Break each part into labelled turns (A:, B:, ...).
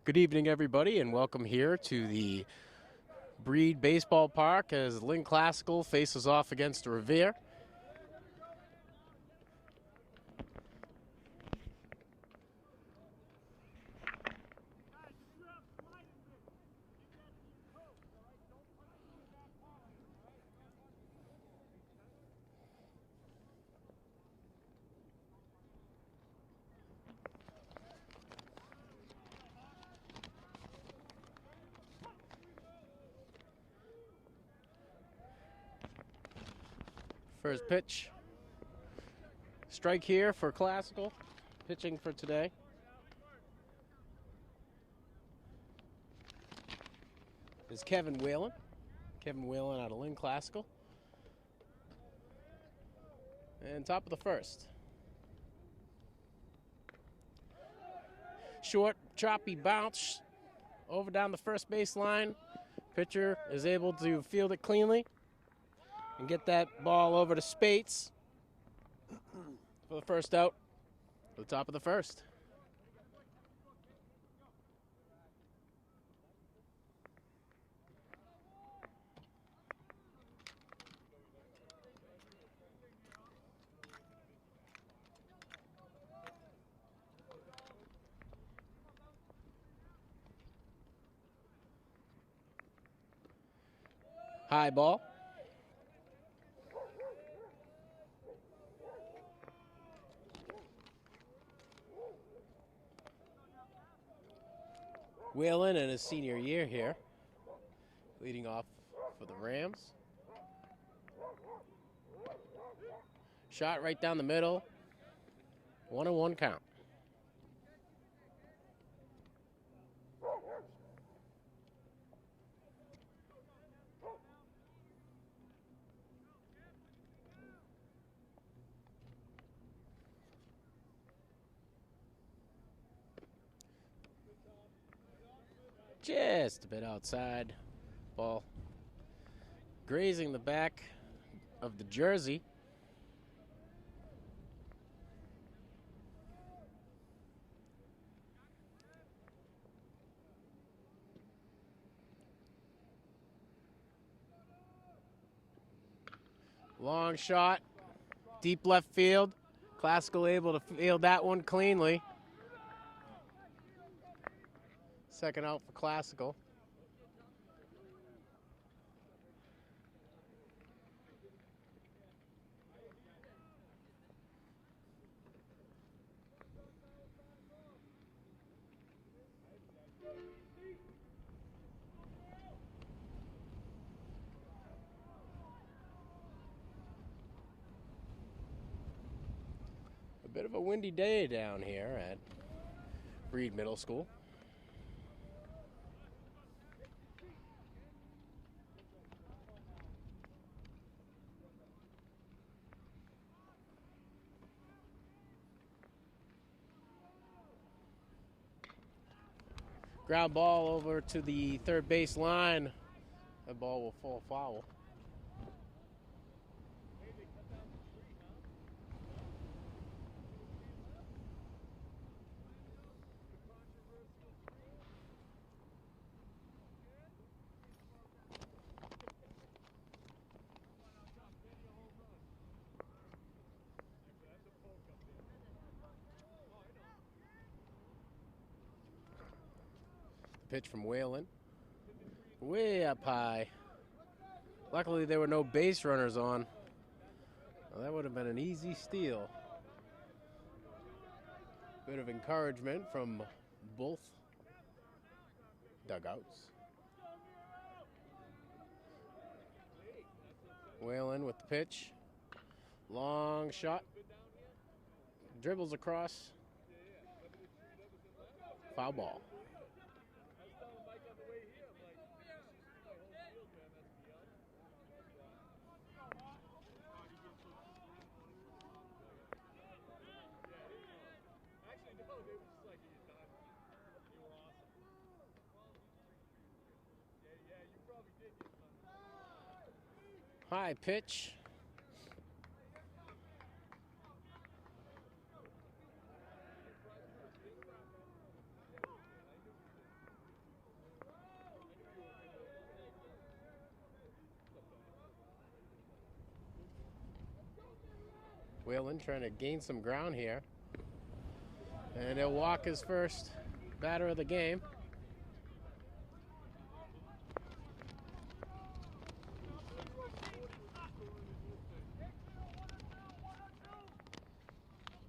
A: Good evening, everybody, and welcome here to the Breed Baseball Park as Lynn Classical faces off against Revere. First pitch. Strike here for Classical, pitching for today. Is Kevin Whalen. Kevin Whalen out of Lynn Classical. And top of the first. Short, choppy bounce over down the first baseline. Pitcher is able to field it cleanly and get that ball over to Spates for the first out at the top of the first. High ball. Whalen in his senior year here, leading off for the Rams. Shot right down the middle. 1-1 count. Just a bit outside. Ball grazing the back of the jersey. Long shot, deep left field. Classical able to field that one cleanly. Second out for Classical. A bit of a windy day down here at Breed Middle School. Ground ball over to the third base line. That ball will fall foul. Pitch from Whalen. Way up high. Luckily, there were no base runners on. Well, that would have been an easy steal. Bit of encouragement from both dugouts. Whalen with the pitch. Long shot. Dribbles across. Foul ball. High pitch. Whalen trying to gain some ground here. And he'll walk his first batter of the game.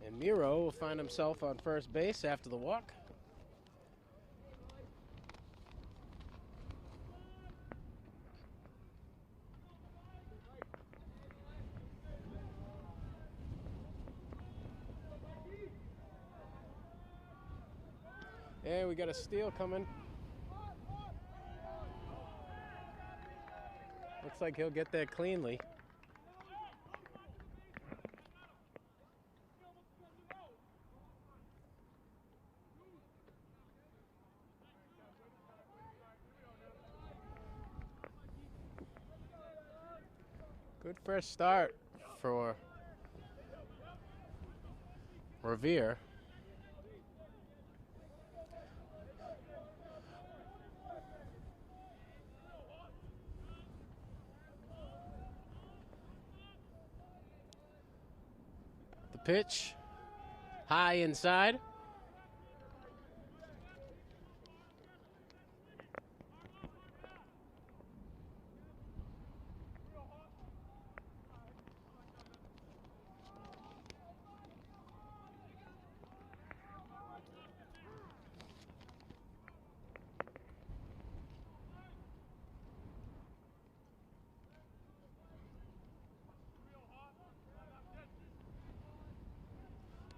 A: And Miro will find himself on first base after the walk. And we got a steal coming. Looks like he'll get that cleanly. Good first start for Revere. The pitch, high inside.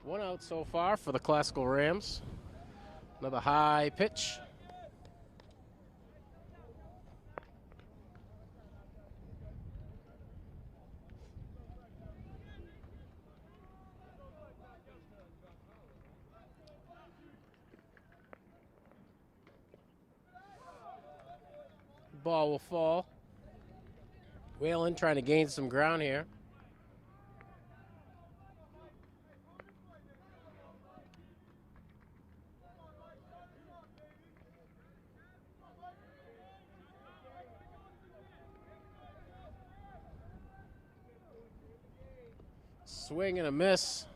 A: One out so far for the Classical Rams. Another high pitch. Ball will fall. Whalen trying to gain some ground here. Swing and a miss.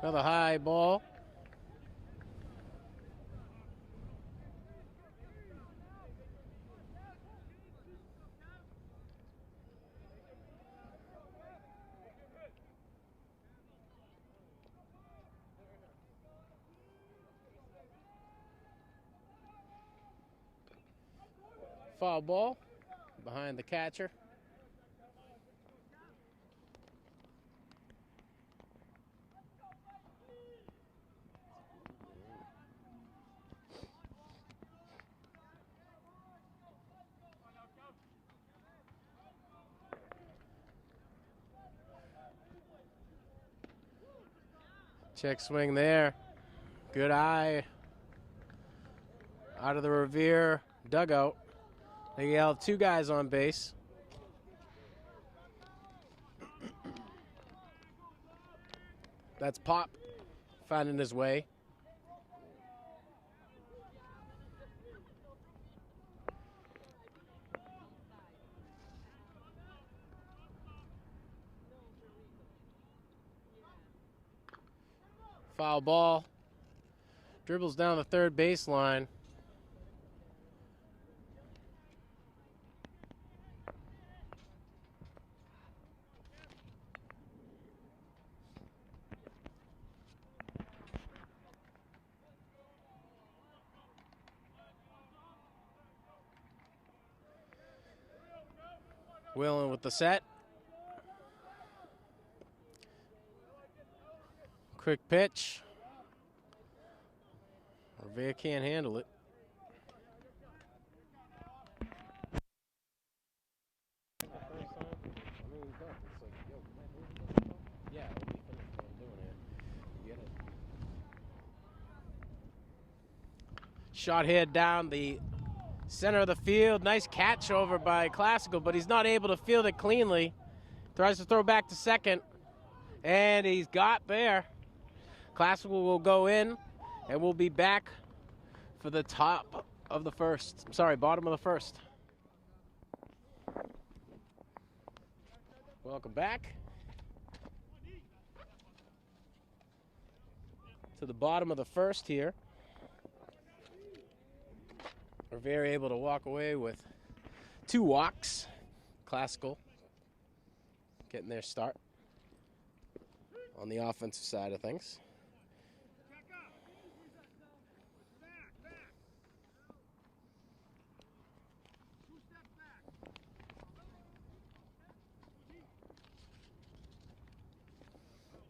A: Another high ball. Foul ball behind the catcher. Check swing there. Good eye out of the Revere dugout. They have two guys on base. That's Pop finding his way. Foul ball. Dribbles down the third baseline. Whalen with the set. Quick pitch. Revere can't handle it. Yeah, it'll be finished doing it. You get it. Shot hit down the center of the field. Nice catch over by Classical, but he's not able to field it cleanly. Tries to throw back to second, and he's got there. Classical will go in, and we'll be back for the top of the first. I'm sorry, bottom of the first. Welcome back to the bottom of the first here. Revere able to walk away with 2 walks. Classical getting their start on the offensive side of things.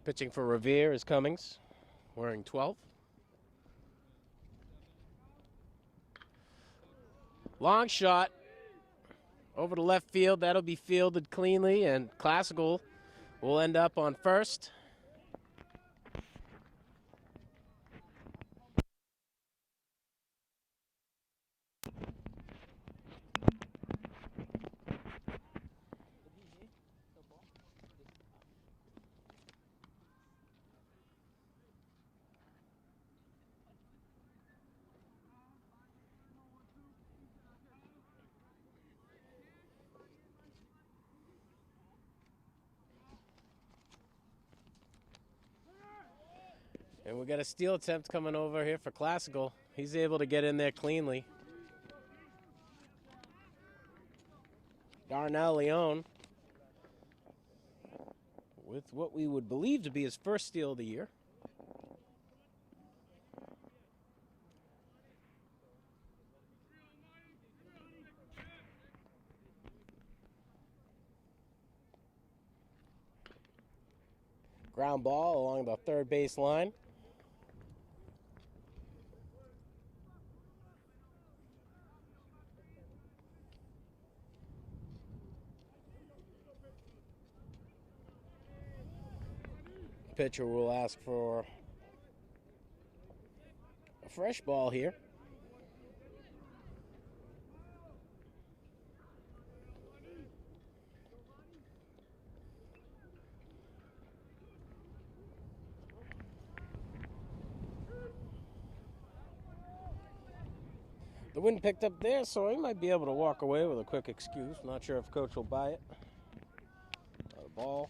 A: Pitching for Revere is Cummings, wearing 12. Long shot over to left field. That'll be fielded cleanly, and Classical will end up on first. And we got a steal attempt coming over here for Classical. He's able to get in there cleanly. Darnell Leone with what we would believe to be his first steal of the year. Ground ball along the third base line. Pitcher will ask for a fresh ball here. The wind picked up there, so he might be able to walk away with a quick excuse. Not sure if coach will buy it. A ball.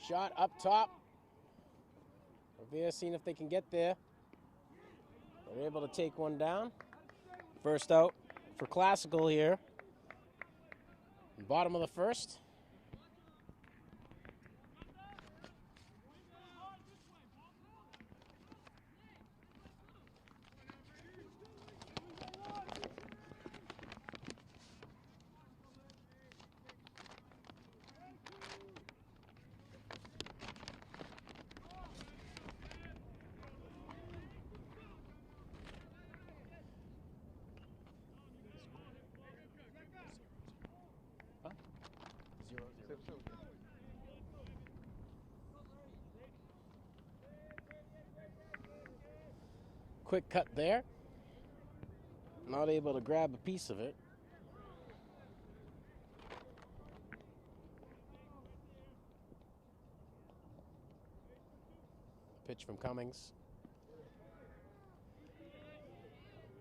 A: Shot up top. Revere seeing if they can get there. They're able to take one down. First out for Classical here. Bottom of the first. Quick cut there. Not able to grab a piece of it. Pitch from Cummings.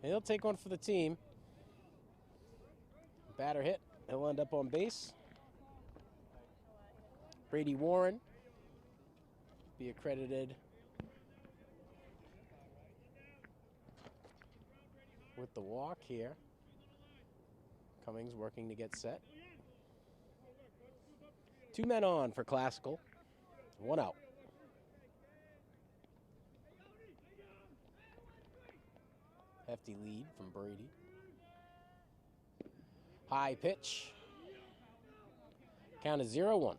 A: And he'll take one for the team. Batter hit. He'll end up on base. Brady Warren be accredited with the walk here. Cummings working to get set. 2 men on for Classical. 1 out. Hefty lead from Brady. High pitch. Count is 0-1.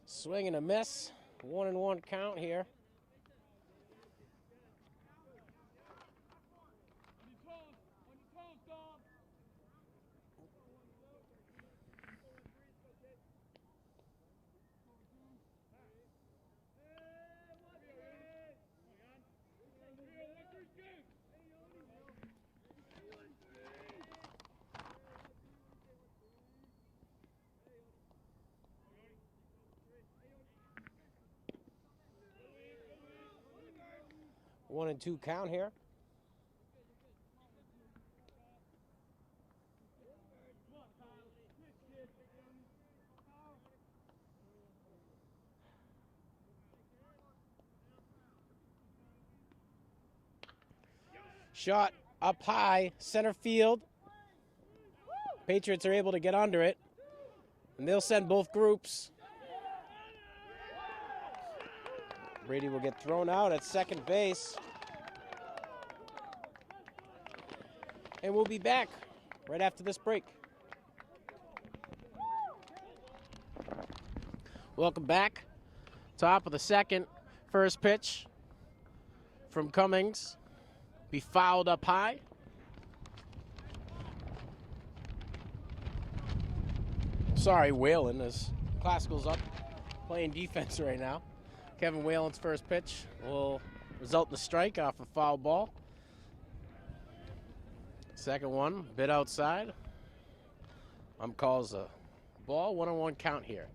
A: Swing and a miss. 1-1 count here. One and two count here. Shot up high, center field. Patriots are able to get under it, and they'll send both groups. Brady will get thrown out at second base. And we'll be back right after this break. Welcome back. Top of the second. First pitch from Cummings. Be fouled up high. Sorry, Whalen, as Classical's up playing defense right now. Kevin Whalen's first pitch will result in a strike off a foul ball. Second one, bit outside. Calls a ball, 1-1 count here.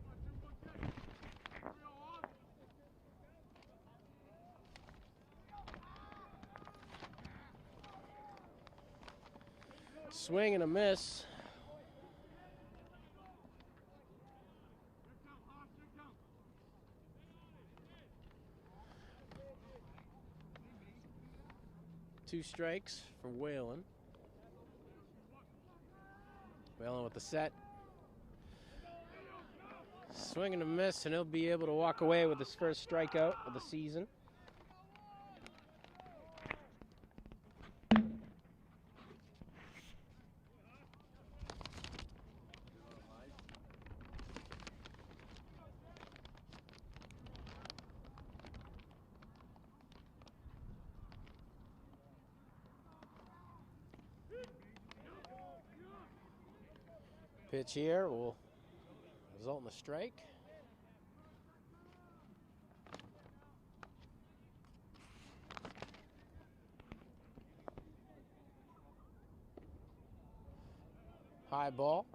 A: Swing and a miss. Two strikes for Whalen. Whalen with the set. Swing and a miss, and he'll be able to walk away with his first strikeout of the season. Pitch here will result in a strike. High ball.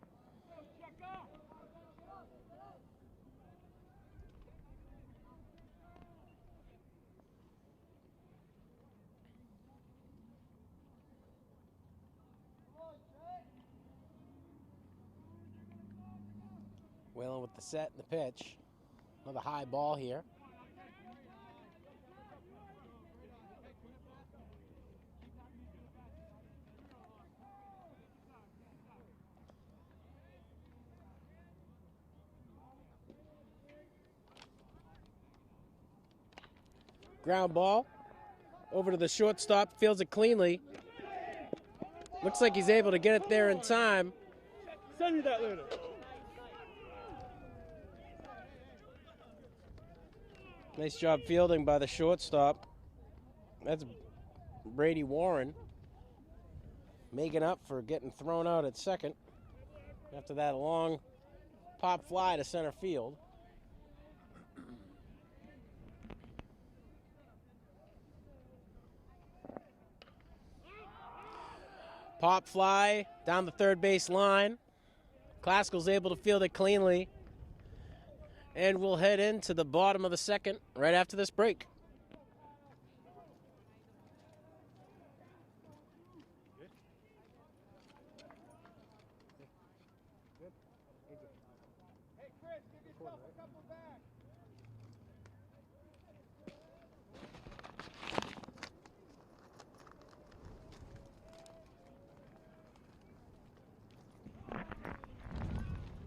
A: Whalen with the set and the pitch. Another high ball here. Ground ball over to the shortstop, fields it cleanly. Looks like he's able to get it there in time.
B: Send me that later.
A: Nice job fielding by the shortstop. That's Brady Warren making up for getting thrown out at second after that long pop fly to center field. Pop fly down the third base line. Classical's able to field it cleanly. And we'll head into the bottom of the second right after this break.
B: Hey, Chris, give yourself a couple back.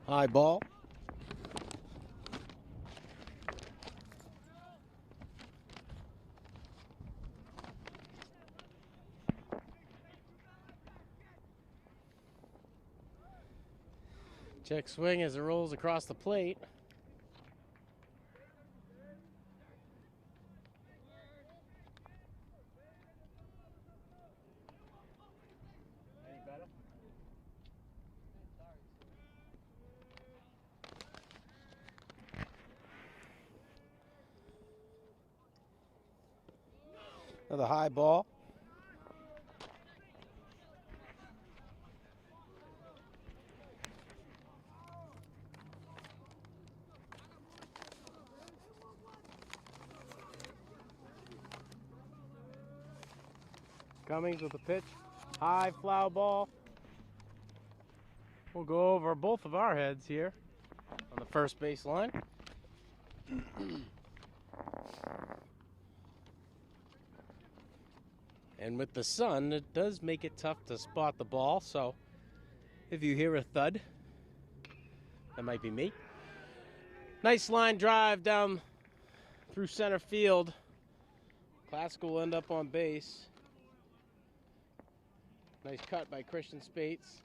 A: High ball. Check swing as it rolls across the plate.
B: Any better?
A: Another high ball. Cummings with a pitch. High foul ball. We'll go over both of our heads here on the first base line. And with the sun, it does make it tough to spot the ball, so if you hear a thud, that might be me. Nice line drive down through center field. Classical will end up on base. Nice cut by Christian Spates.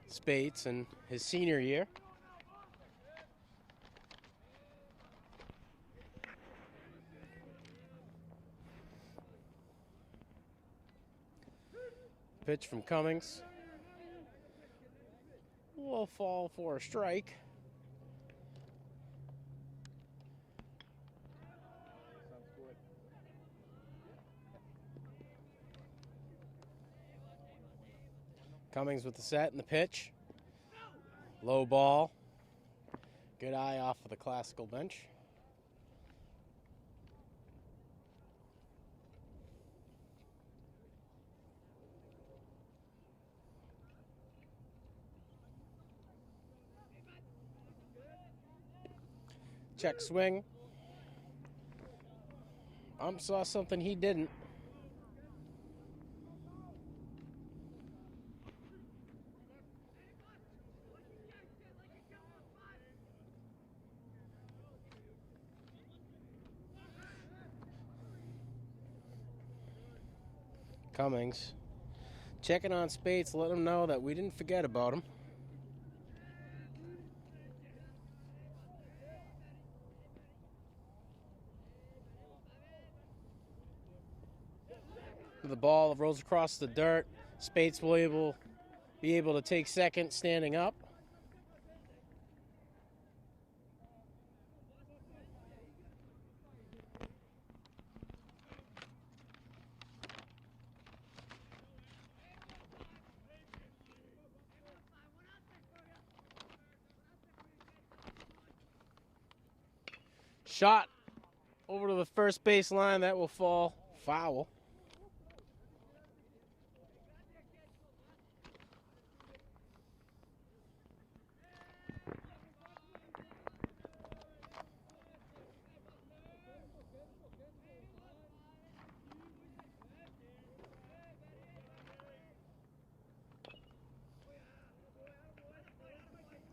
A: Spates in his senior year. Pitch from Cummings. Will fall for a strike. Cummings with the set and the pitch. Low ball. Good eye off of the Classical bench. Check swing. Saw something he didn't. Cummings checking on Spates, let him know that we didn't forget about him. The ball rolls across the dirt. Spates will be able to take second standing up. Shot over to the first base line. That will fall foul.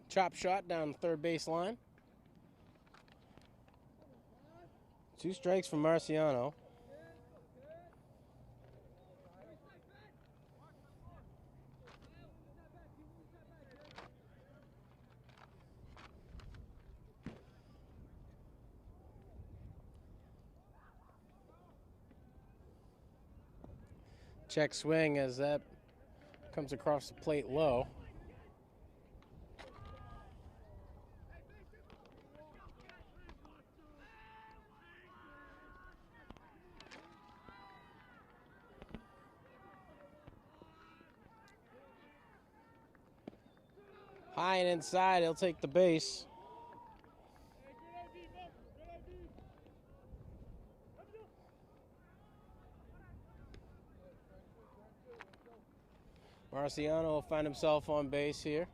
A: Chop shot down the third base line. 2 strikes from Marciano. Check swing as that comes across the plate low. High and inside, he'll take the base. Marciano will find himself on base here.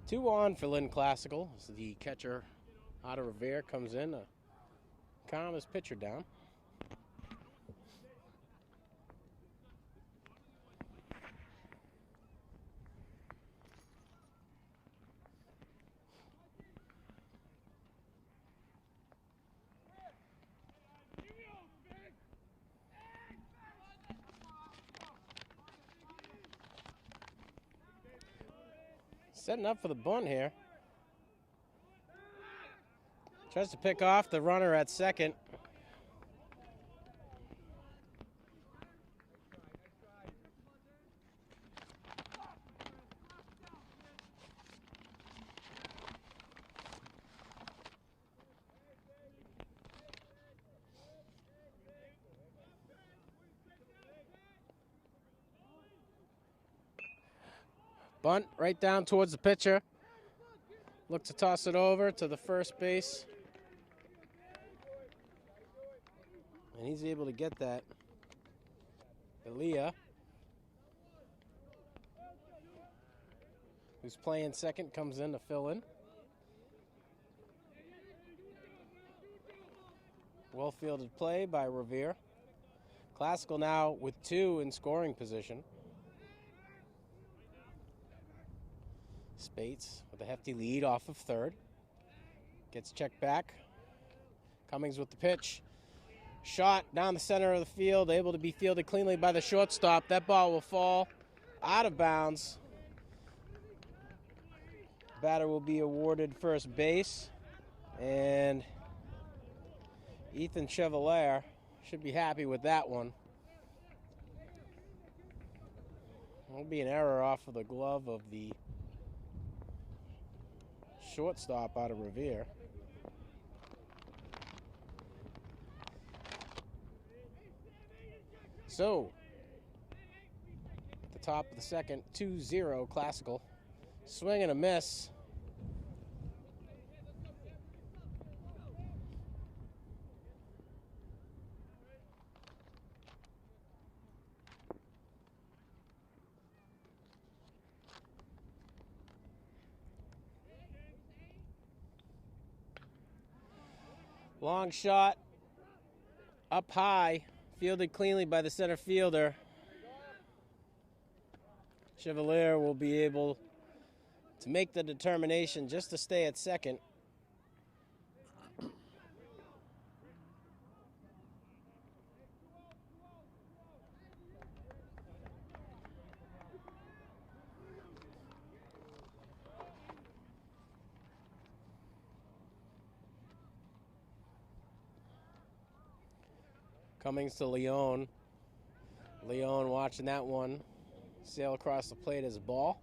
A: 2 on for Lynn Classical. This is the catcher out of Revere comes in to calm his pitcher down. Setting up for the bunt here. Tries to pick off the runner at second. Bunt right down towards the pitcher. Look to toss it over to the first base. And he's able to get that. Elia, who's playing second, comes in to fill in. Well fielded play by Revere. Classical now with 2 in scoring position. Spates with a hefty lead off of third. Gets checked back. Cummings with the pitch. Shot down the center of the field, able to be fielded cleanly by the shortstop. That ball will fall out of bounds. Batter will be awarded first base. And Ethan Chevalier should be happy with that one. There'll be an error off of the glove of the shortstop out of Revere. So, at the top of the second, 2-0 Classical. Swing and a miss. Long shot, up high, fielded cleanly by the center fielder. Chevalier will be able to make the determination just to stay at second. Cummings to Leon. Leon watching that one sail across the plate as a ball.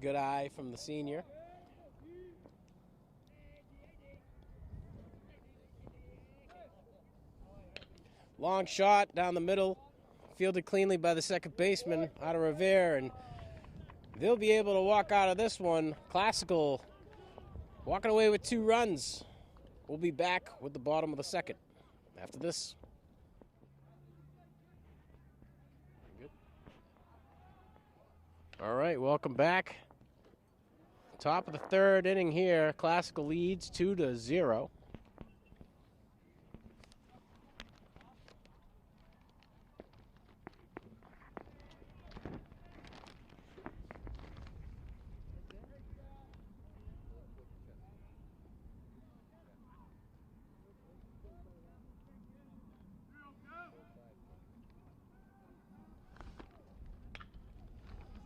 A: Good eye from the senior. Long shot down the middle, fielded cleanly by the second baseman out of Revere, and they'll be able to walk out of this one. Classical walking away with 2 runs. We'll be back with the bottom of the second after this. Good. All right, welcome back. Top of the third inning here. Classical leads 2-0.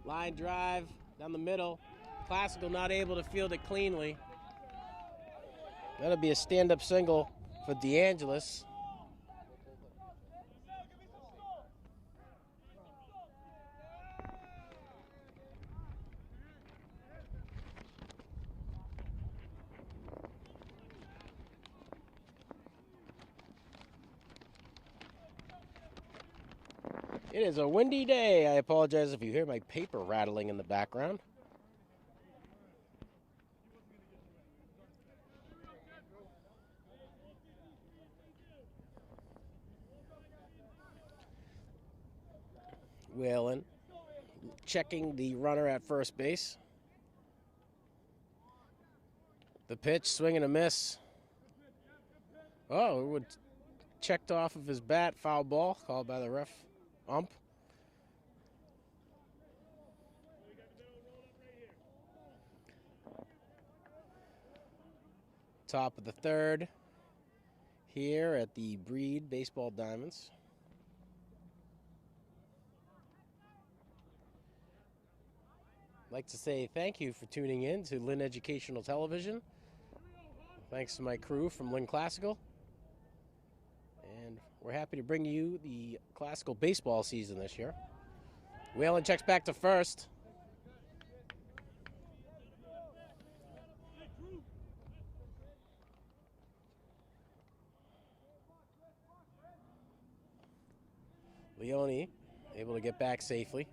A: Line drive down the middle. Classical not able to field it cleanly. That'll be a stand-up single for DeAngelis. It is a windy day. I apologize if you hear my paper rattling in the background. Whalen checking the runner at first base. The pitch, swing and a miss. Oh, it would checked off of his bat, foul ball, called by the ref, ump. Top of the third here at the Breed Baseball Diamonds. I'd like to say thank you for tuning in to Lynn Educational Television. Thanks to my crew from Lynn Classical. And we're happy to bring you the classical baseball season this year. Whalen checks back to first. Leone able to get back safely.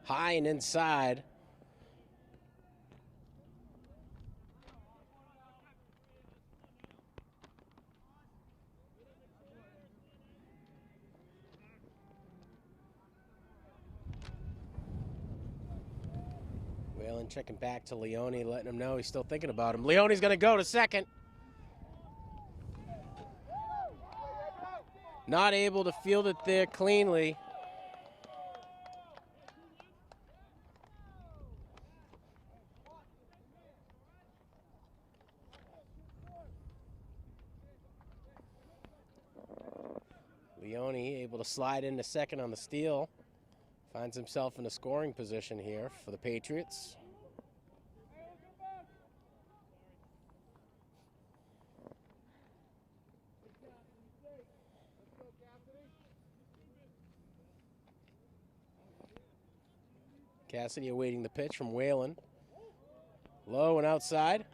A: High and inside. Whalen checking back to Leone, letting him know he's still thinking about him. Leone's going to go to second. Not able to field it there cleanly. Leone able to slide into second on the steal. Finds himself in a scoring position here for the Patriots. Cassidy awaiting the pitch from Whalen. Low and outside.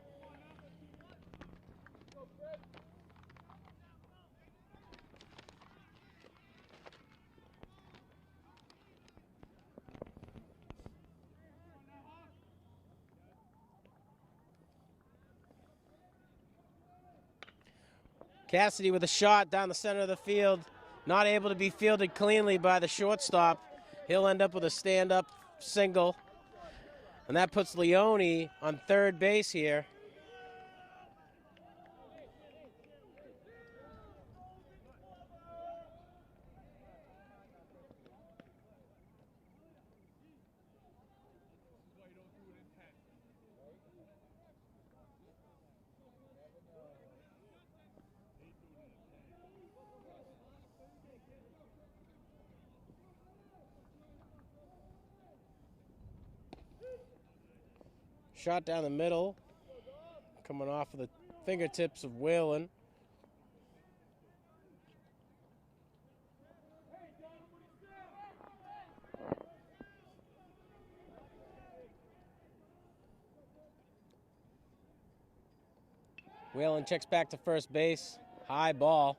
A: Cassidy with a shot down the center of the field. Not able to be fielded cleanly by the shortstop. He'll end up with a stand-up single. And that puts Leone on third base here. Shot down the middle, coming off of the fingertips of Whalen. Whalen checks back to first base. High ball.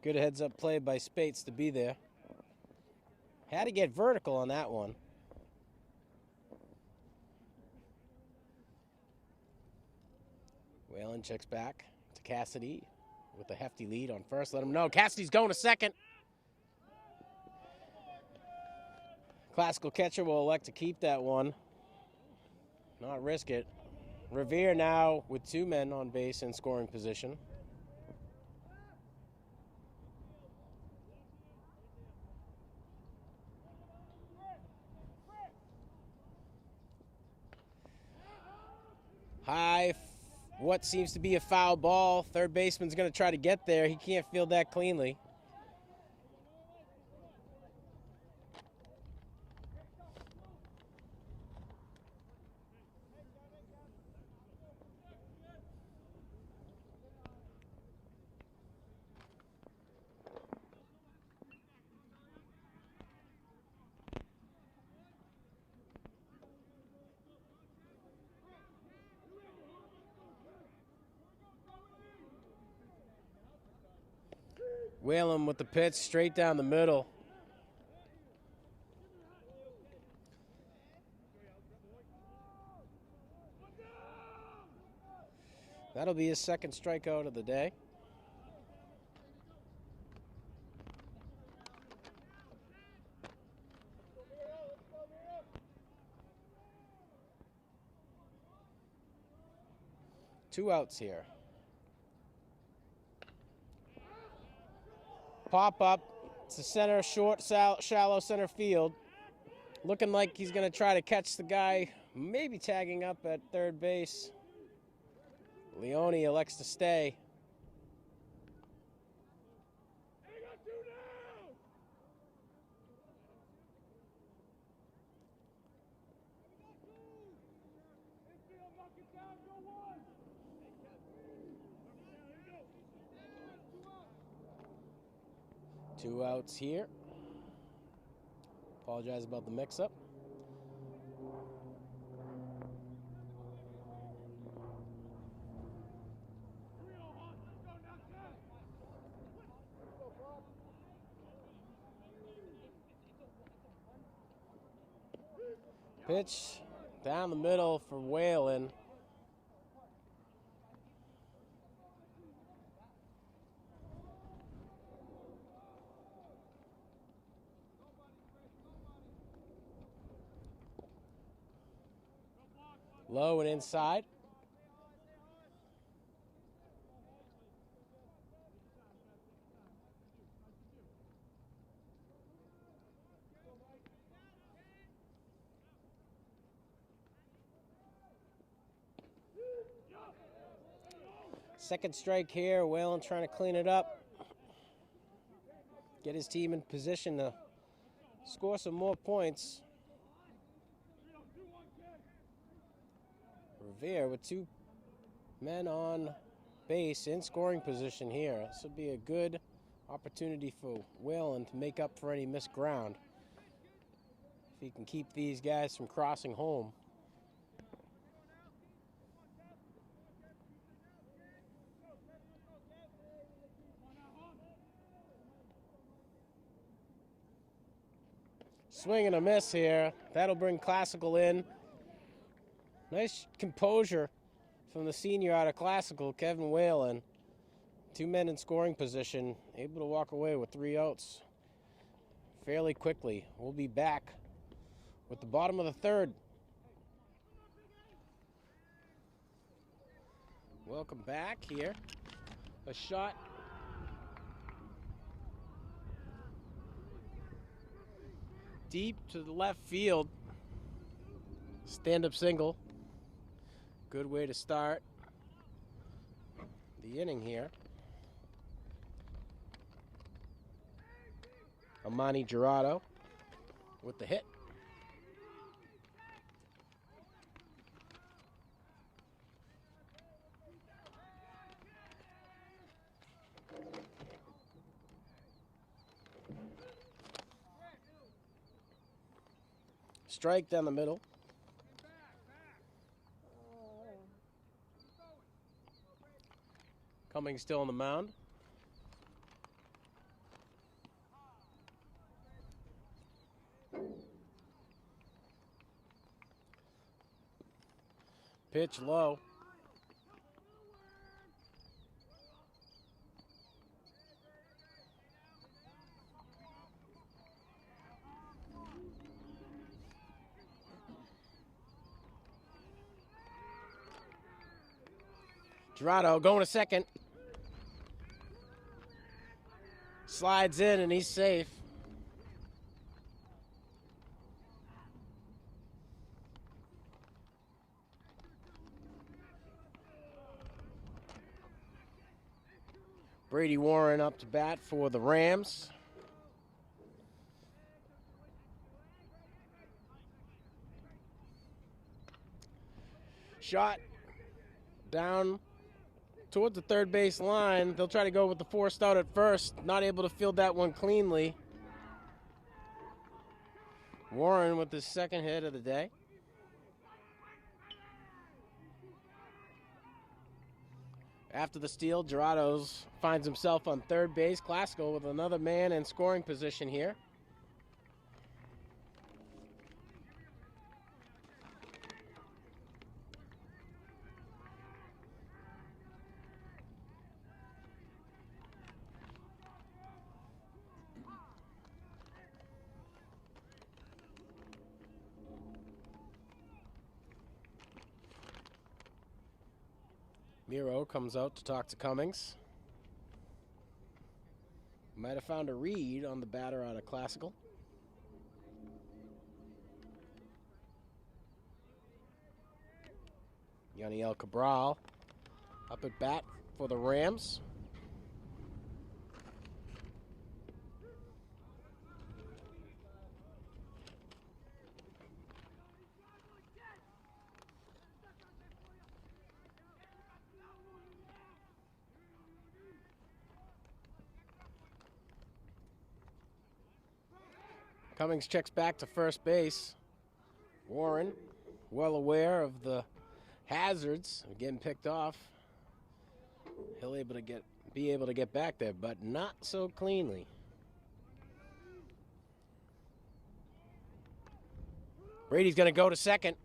A: Good heads-up play by Spates to be there. Had to get vertical on that one. Whalen checks back to Cassidy with a hefty lead on first. Let him know Cassidy's going to second. Classical catcher will elect to keep that one, not risk it. Revere now with two men on base in scoring position. High, what seems to be a foul ball. Third baseman's going to try to get there. He can't field that cleanly. Whalen with the pitch straight down the middle. That'll be his second strikeout of the day. 2 outs here. Pop up. It's a center, short, shallow center field. Looking like he's going to try to catch the guy, maybe tagging up at third base. Leone elects to stay. Two outs here. Apologize about the mix-up. Pitch down the middle for Whalen. Low and inside. Second strike here. Whalen trying to clean it up. Get his team in position to score some more points. Revere with 2 men on base in scoring position here. This would be a good opportunity for Whalen to make up for any missed ground. If he can keep these guys from crossing home. Swing and a miss here. That'll bring Classical in. Nice composure from the senior out of Classical, Kevin Whalen. 2 men in scoring position, able to walk away with 3 outs fairly quickly. We'll be back with the bottom of the 3rd. Welcome back here. A shot. Deep to the left field. Stand-up single. Good way to start the inning here. Amani Gerardo with the hit. Strike down the middle. Cummings still on the mound. Pitch low. Gerardo going to second. Slides in and he's safe. Brady Warren up to bat for the Rams. Shot down towards the third base line. They'll try to go with the forced out at first. Not able to field that one cleanly. Warren with his second hit of the day. After the steal, Gerardo finds himself on third base. Classical with another man in scoring position here. Miro comes out to talk to Cummings. Might have found a read on the batter out of Classical. Yaniel Cabral up at bat for the Rams. Cummings checks back to first base. Warren, well aware of the hazards of getting picked off. He'll be able to get back there, but not so cleanly. Brady's going to go to second.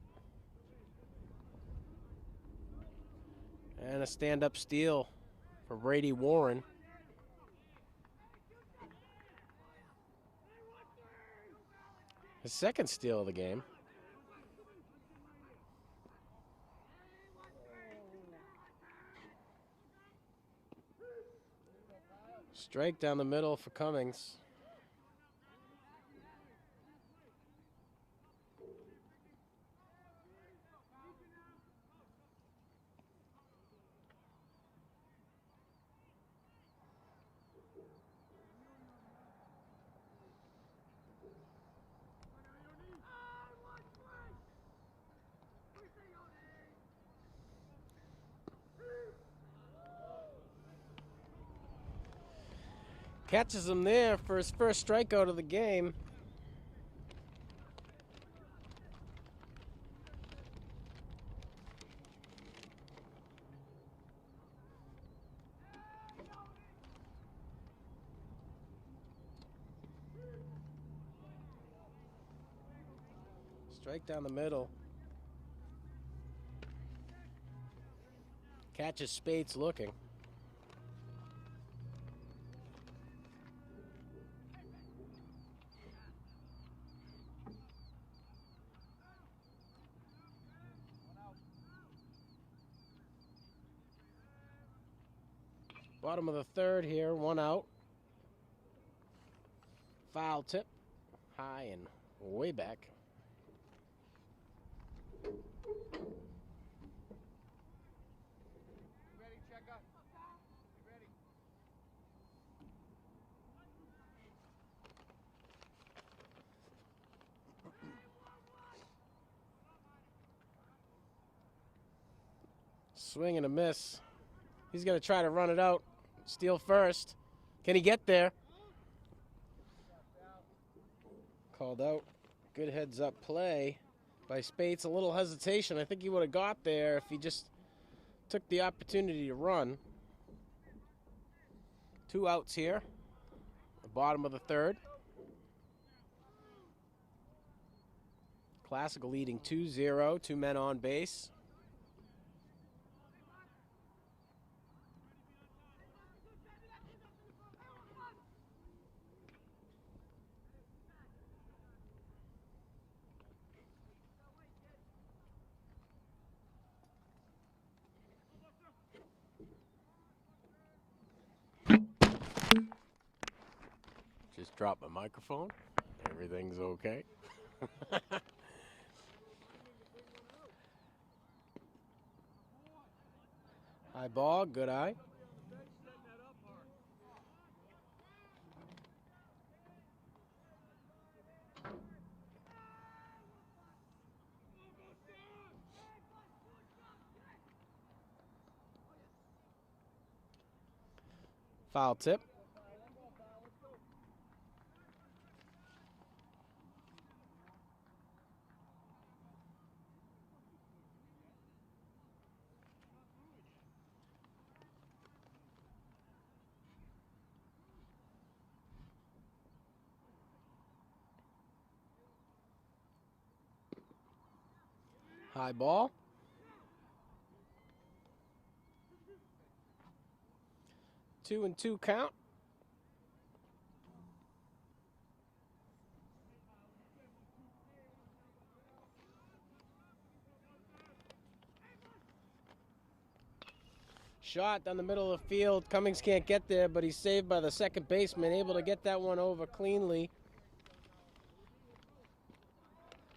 A: And a stand-up steal for Brady Warren. His second steal of the game. Strike down the middle for Cummings. Catches him there for his first strikeout of the game. Strike down the middle. Catches Spates looking. Bottom of the third here, one out. Foul tip, high and way back.
B: Ready, check up. Ready.
A: Swing and a miss. He's going to try to run it out. Steal first. Can he get there? Called out. Good heads up play by Spates. A little hesitation. I think he would have got there if he just took the opportunity to run. 2 outs here. The bottom of the third. Classical leading 2-0. 2 men on base. Just dropped my microphone. Everything's okay. High ball, good eye. Foul tip. High ball. Two and two count. Shot down the middle of the field. Cummings can't get there, but he's saved by the second baseman, able to get that one over cleanly.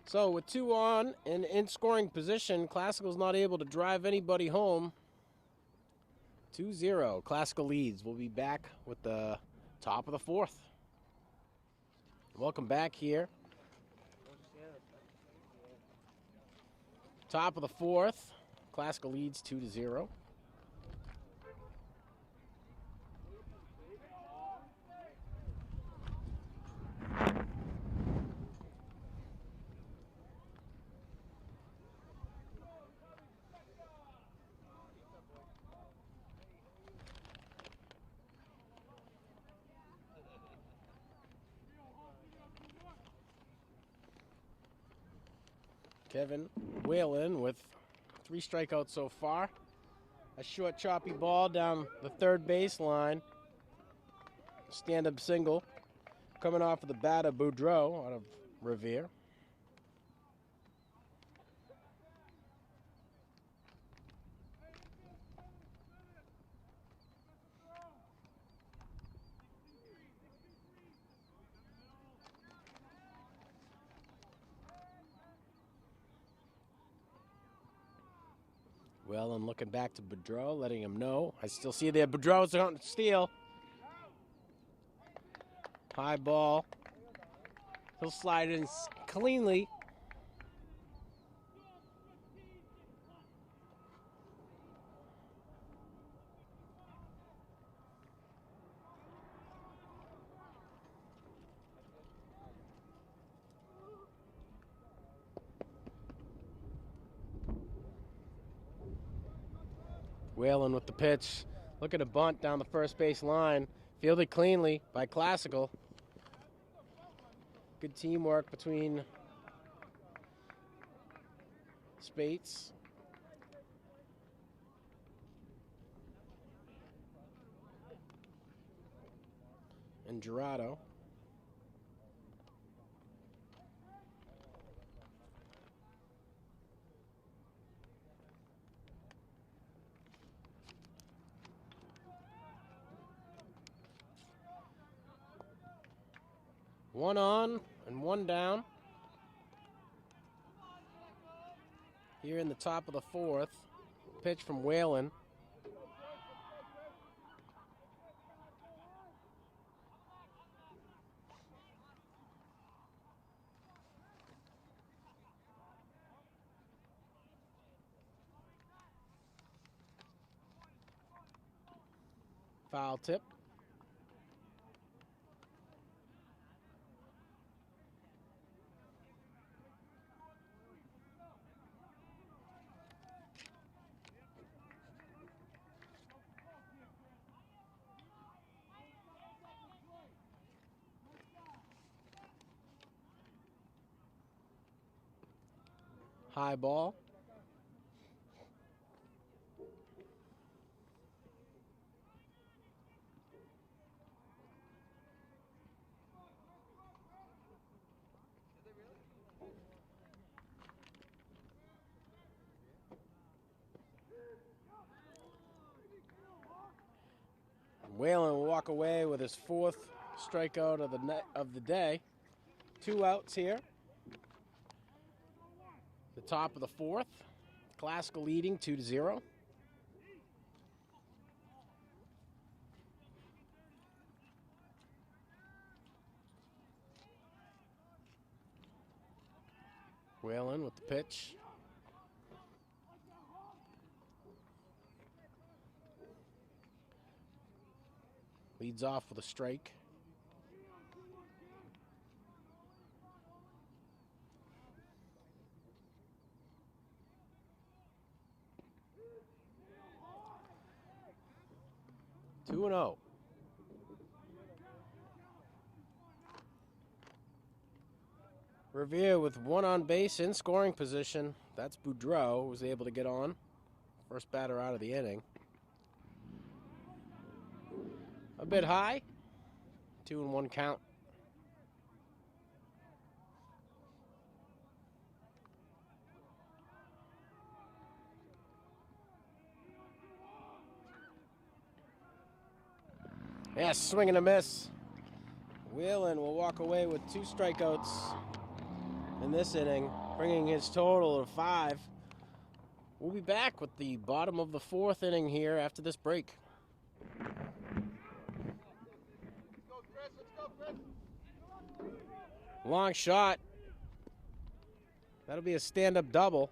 A: So with 2 on and in scoring position, Classical's not able to drive anybody home. 2-0, Classical leads. We'll be back with the top of the 4th. Welcome back here. Top of the 4th, Classical leads 2-0. Kevin Whalen with 3 strikeouts so far. A short choppy ball down the third baseline. Stand-up single coming off of the bat of Boudreau out of Revere. Well, and looking back to Boudreau, letting him know. I still see there. Boudreau's on to steal. High ball. He'll slide in cleanly. Whalen with the pitch. Look at a bunt down the first base line. Fielded cleanly by Classical. Good teamwork between Spates and Gerardo. One on and one down. Here in the top of the 4th. Pitch from Whalen. Foul tip. High ball. Whalen will walk away with his 4th strikeout of the day. 2 outs here. The top of the 4th. Classical leading 2-0. Whalen with the pitch. Leads off with a strike. Two and 0. Revere with 1 on base in scoring position. That's Boudreau, who was able to get on. First batter out of the inning. A bit high. 2-1 count. Yeah, swing and a miss. Whelan will walk away with 2 strikeouts in this inning, bringing his total to 5. We'll be back with the bottom of the 4th inning here after this break.
B: Let's go, Chris. Let's go, Chris.
A: Long shot. That'll be a stand-up double.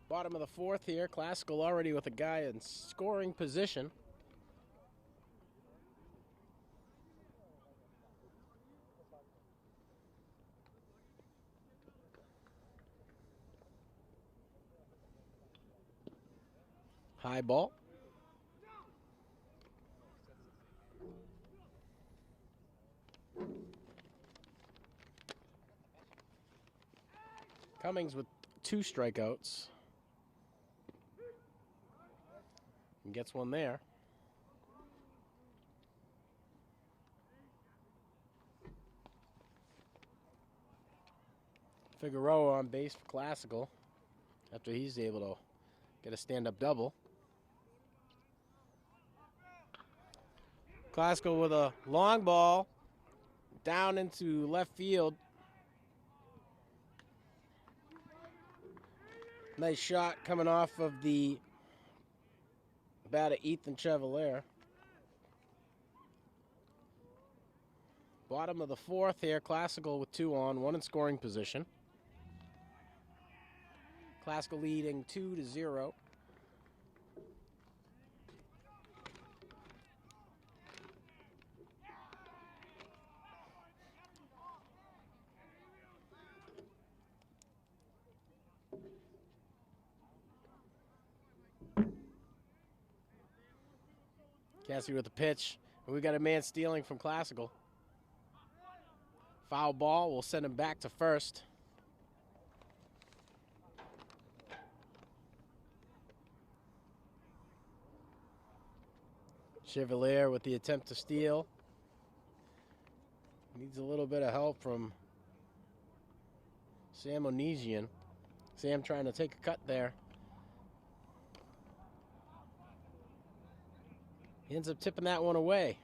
A: Bottom of the 4th here. Classical already with a guy in scoring position. High ball. Cummings with 2 strikeouts. And gets one there. Figueroa on base for Classical after he's able to get a stand-up double. Classical with a long ball down into left field. Nice shot coming off of the bat of Ethan Chevalier. Bottom of the 4th here, Classical with 2 on, 1 in scoring position. Classical leading 2-0. Cassie with the pitch. And we got a man stealing from Classical. Foul ball will send him back to first. Chevalier with the attempt to steal. Needs a little bit of help from Sam Onesian. Sam trying to take a cut there. He ends up tipping that one away.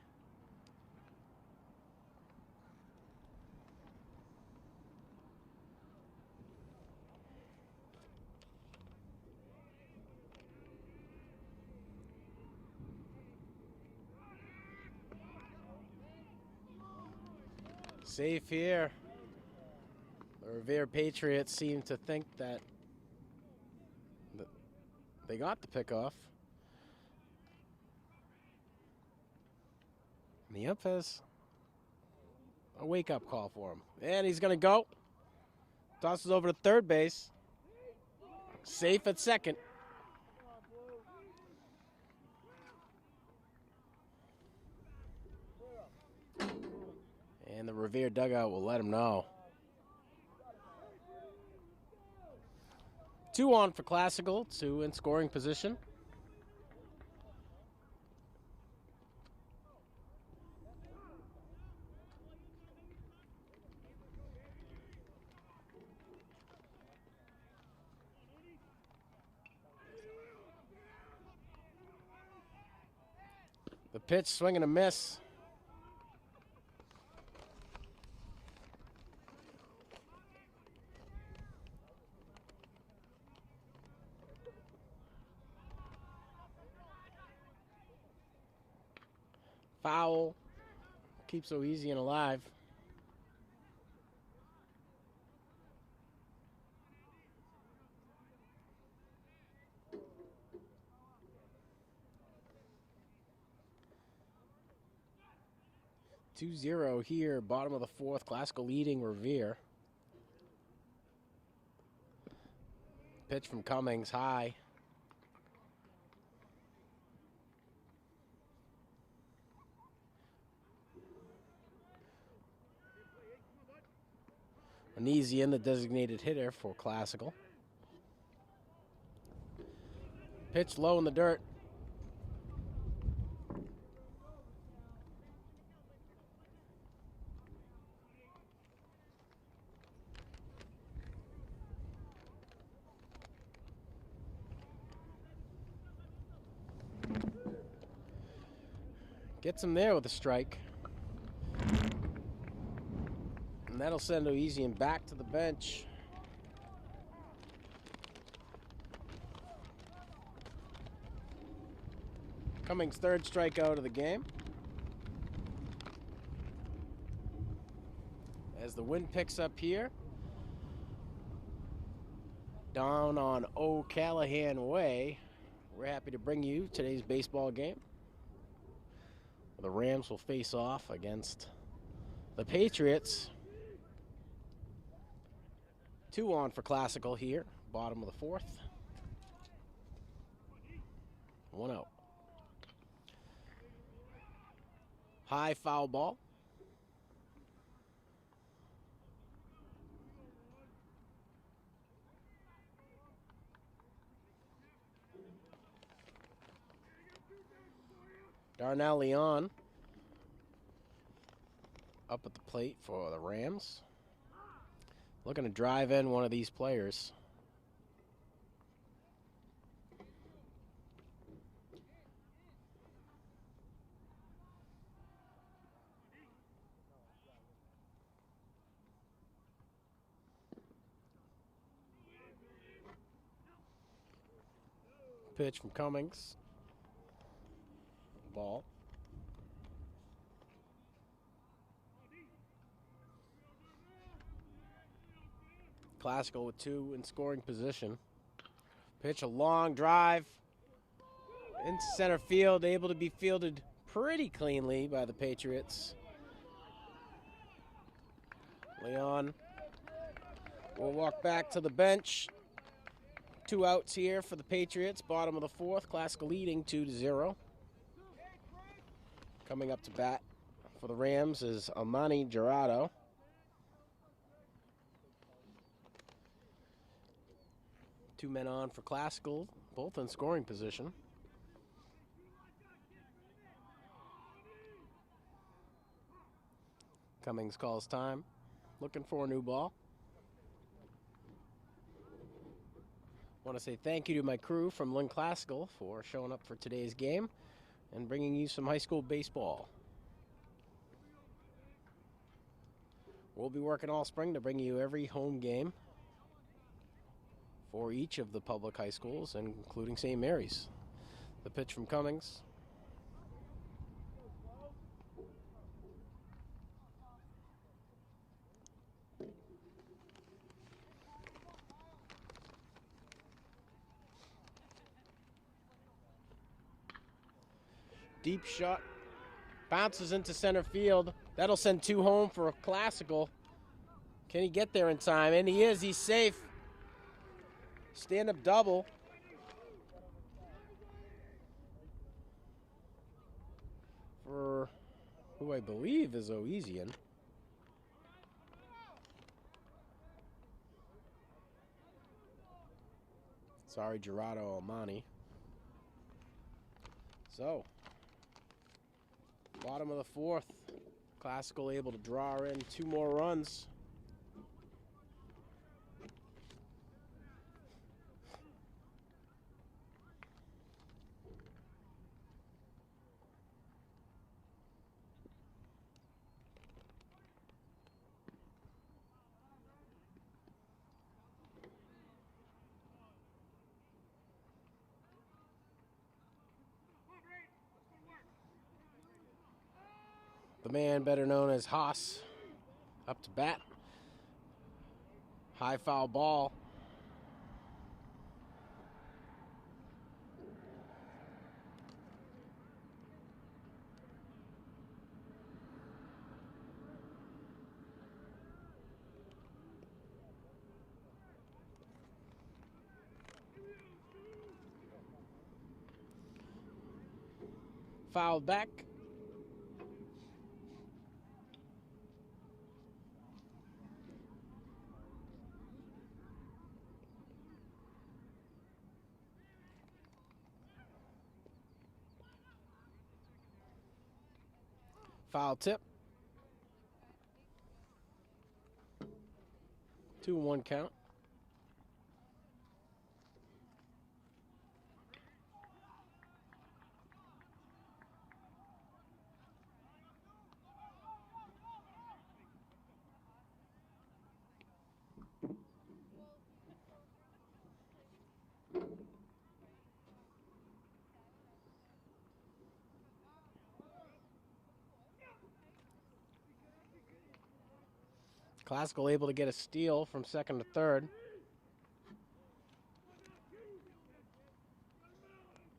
A: Safe here. The Revere Patriots seem to think that they got the pickoff. And the ump has a wake-up call for him. And he's going to go. Tosses over to third base. Safe at second. And the Revere dugout will let him know. 2 on for Classical, 2 in scoring position. The pitch, swing and a miss. Foul. Keeps Oesian alive. Two 0 here, bottom of the 4th. Classical leading Revere. Pitch from Cummings, high. Onesian, the designated hitter for Classical. Pitch low in the dirt. Gets him there with a strike. And that'll send Oezian back to the bench. Cummings' third strikeout of the game. As the wind picks up here, down on O'Callahan Way, we're happy to bring you today's baseball game. The Rams will face off against the Patriots. 2 on for Classical here, bottom of the 4th. 1 out. High foul ball. Darnell Leon up at the plate for the Rams. Looking to drive in one of these players. Pitch from Cummings. Ball. Classical with 2 in scoring position. Pitch, a long drive into center field, able to be fielded pretty cleanly by the Patriots. Leon will walk back to the bench. 2 outs here for the Patriots, bottom of the 4th. Classical leading 2-0. Coming up to bat for the Rams is Amani Gerardo. Two men on for Classical, both in scoring position. Cummings calls time, looking for a new ball. Want to say thank you to my crew from Lynn Classical for showing up for today's game and bringing you some high school baseball. We'll be working all spring to bring you every home game for each of the public high schools, including St. Mary's. The pitch from Cummings. Deep shot. Bounces into center field. That'll send 2 home for a Classical. Can he get there in time? And he is. He's safe. Stand-up double. For who I believe is Oezian. Sorry, Gerardo Almani. So, bottom of the 4th. Classical able to draw in 2 more runs. The man better known as Haas up to bat. High foul ball. Fouled back. Foul tip. 2-1 count. Classical able to get a steal from second to third.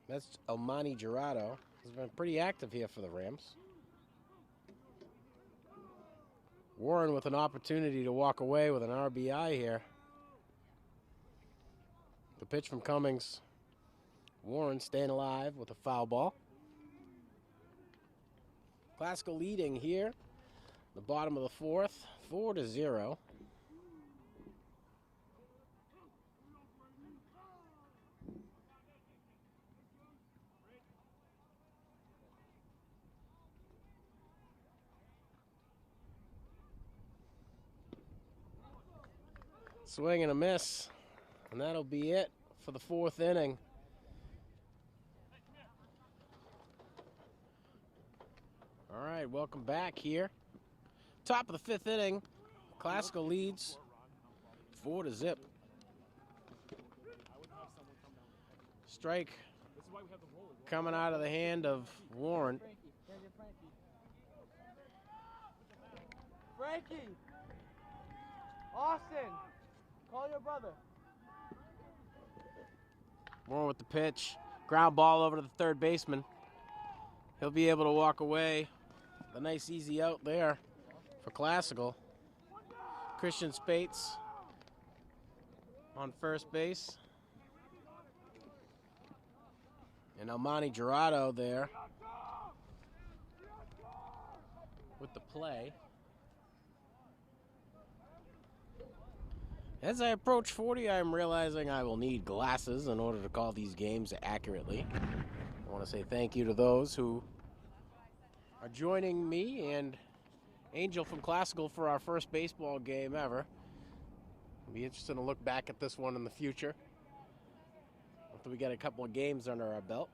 A: That's Almani Gerardo. He's been pretty active here for the Rams. Warren with an opportunity to walk away with an RBI here. The pitch from Cummings. Warren staying alive with a foul ball. Classical leading here. The bottom of the fourth, 4-0. Swing and a miss, and that'll be it for the fourth inning. All right, welcome back here. Top of the fifth inning, Classical leads 4-0. Strike coming out of the hand of Warren.
C: Frankie! Austin! Call your brother.
A: Warren with the pitch. Ground ball over to the third baseman. He'll be able to walk away. A nice easy out there for Classical. Christian Spates on first base. And Almani Gerardo there with the play. As I approach 40, I'm realizing I will need glasses in order to call these games accurately. I want to say thank you to those who are joining me and Angel from Classical for our first baseball game ever. I'll be interested to look back at this one in the future after we get a couple of games under our belt.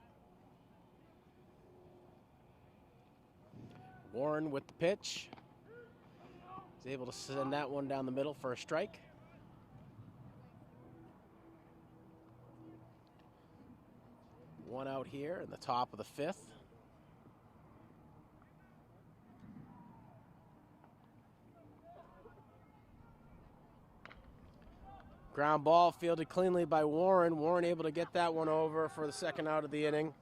A: Warren with the pitch. He's able to send that one down the middle for a strike. One out here in the top of the fifth. Ground ball fielded cleanly by Warren. Warren able to get that one over for the second out of the inning.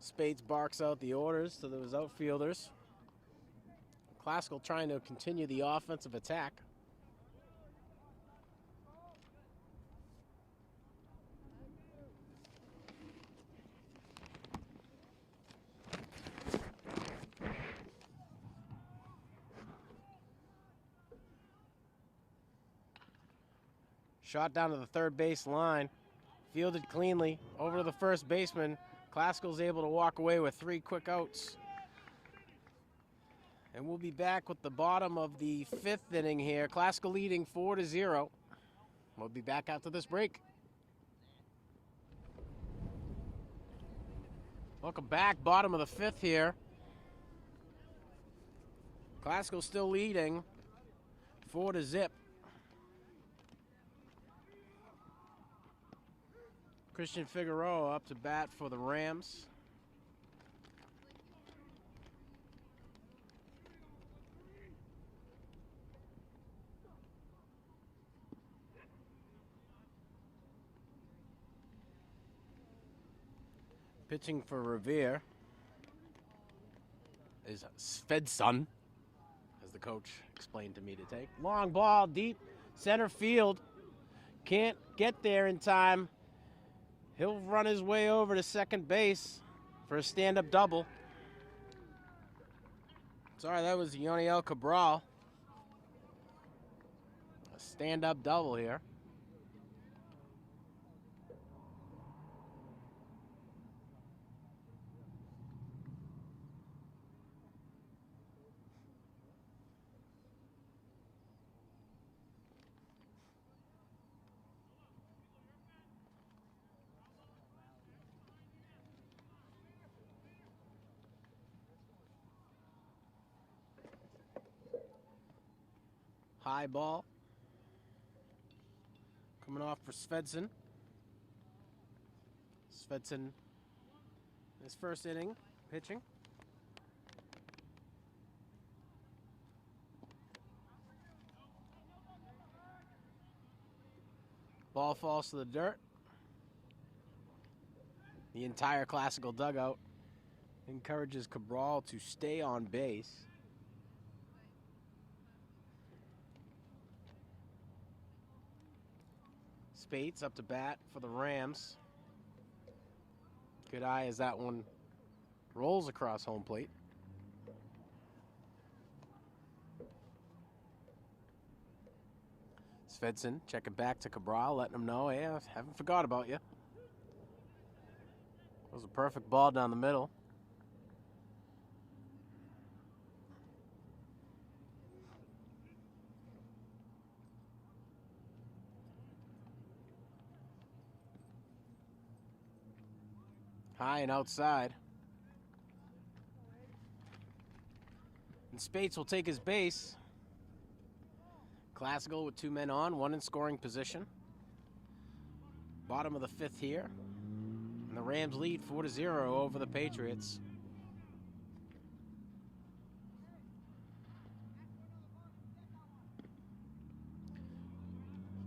A: Spades barks out the orders to those outfielders. Classical trying to continue the offensive attack. Shot down to the third base line. Fielded cleanly over to the first baseman. Classical's able to walk away with 3 quick outs. And we'll be back with the bottom of the fifth inning here. Classical leading 4-0. We'll be back after this break. Welcome back, bottom of the fifth here. Classical still leading 4-0. Christian Figueroa up to bat for the Rams. Pitching for Revere is Svensson, as the coach explained to me to take. Long ball, deep center field. Can't get there in time. He'll run his way over to second base for a stand-up double. Sorry, that was Yoniel Cabral. A stand-up double here. High ball. Coming off for Svensson. Svensson, his first inning, pitching. Ball falls to the dirt. The entire Classical dugout encourages Cabral to stay on base. Spates up to bat for the Rams. Good eye as that one rolls across home plate. Svensson checking back to Cabral, letting him know, hey, I haven't forgot about you. It was a perfect ball down the middle. High and outside. And Spates will take his base. Classical with 2 men on, 1 in scoring position. Bottom of the 5th here. And the Rams lead 4-0 over the Patriots.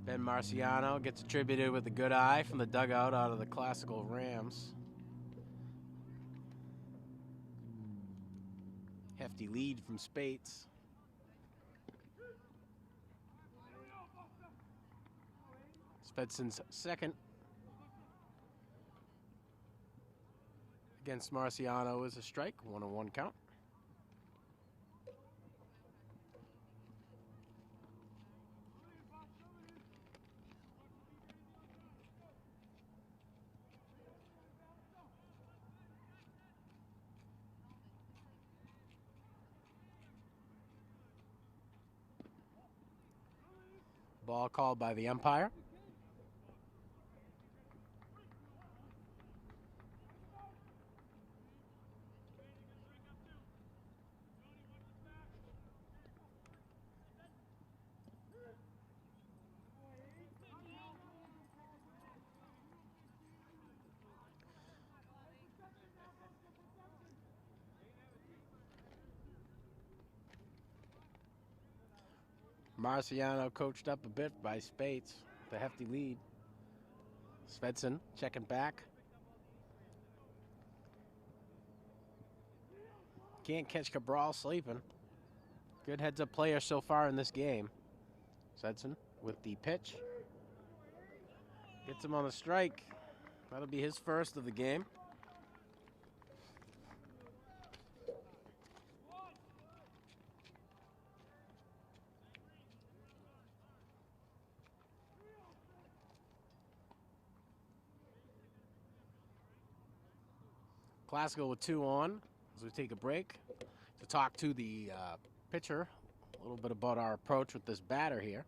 A: Ben Marciano gets attributed with a good eye from the dugout out of the Classical Rams. Hefty lead from Spates. Spencen's second against Marciano is a strike, 1-1 count. Ball called by the umpire. Marciano coached up a bit by Spates, the hefty lead. Svensson checking back. Can't catch Cabral sleeping. Good heads-up player so far in this game. Svensson with the pitch. Gets him on the strike. That'll be his first of the game. Classical with 2 on as we take a break to talk to the pitcher a little bit about our approach with this batter here.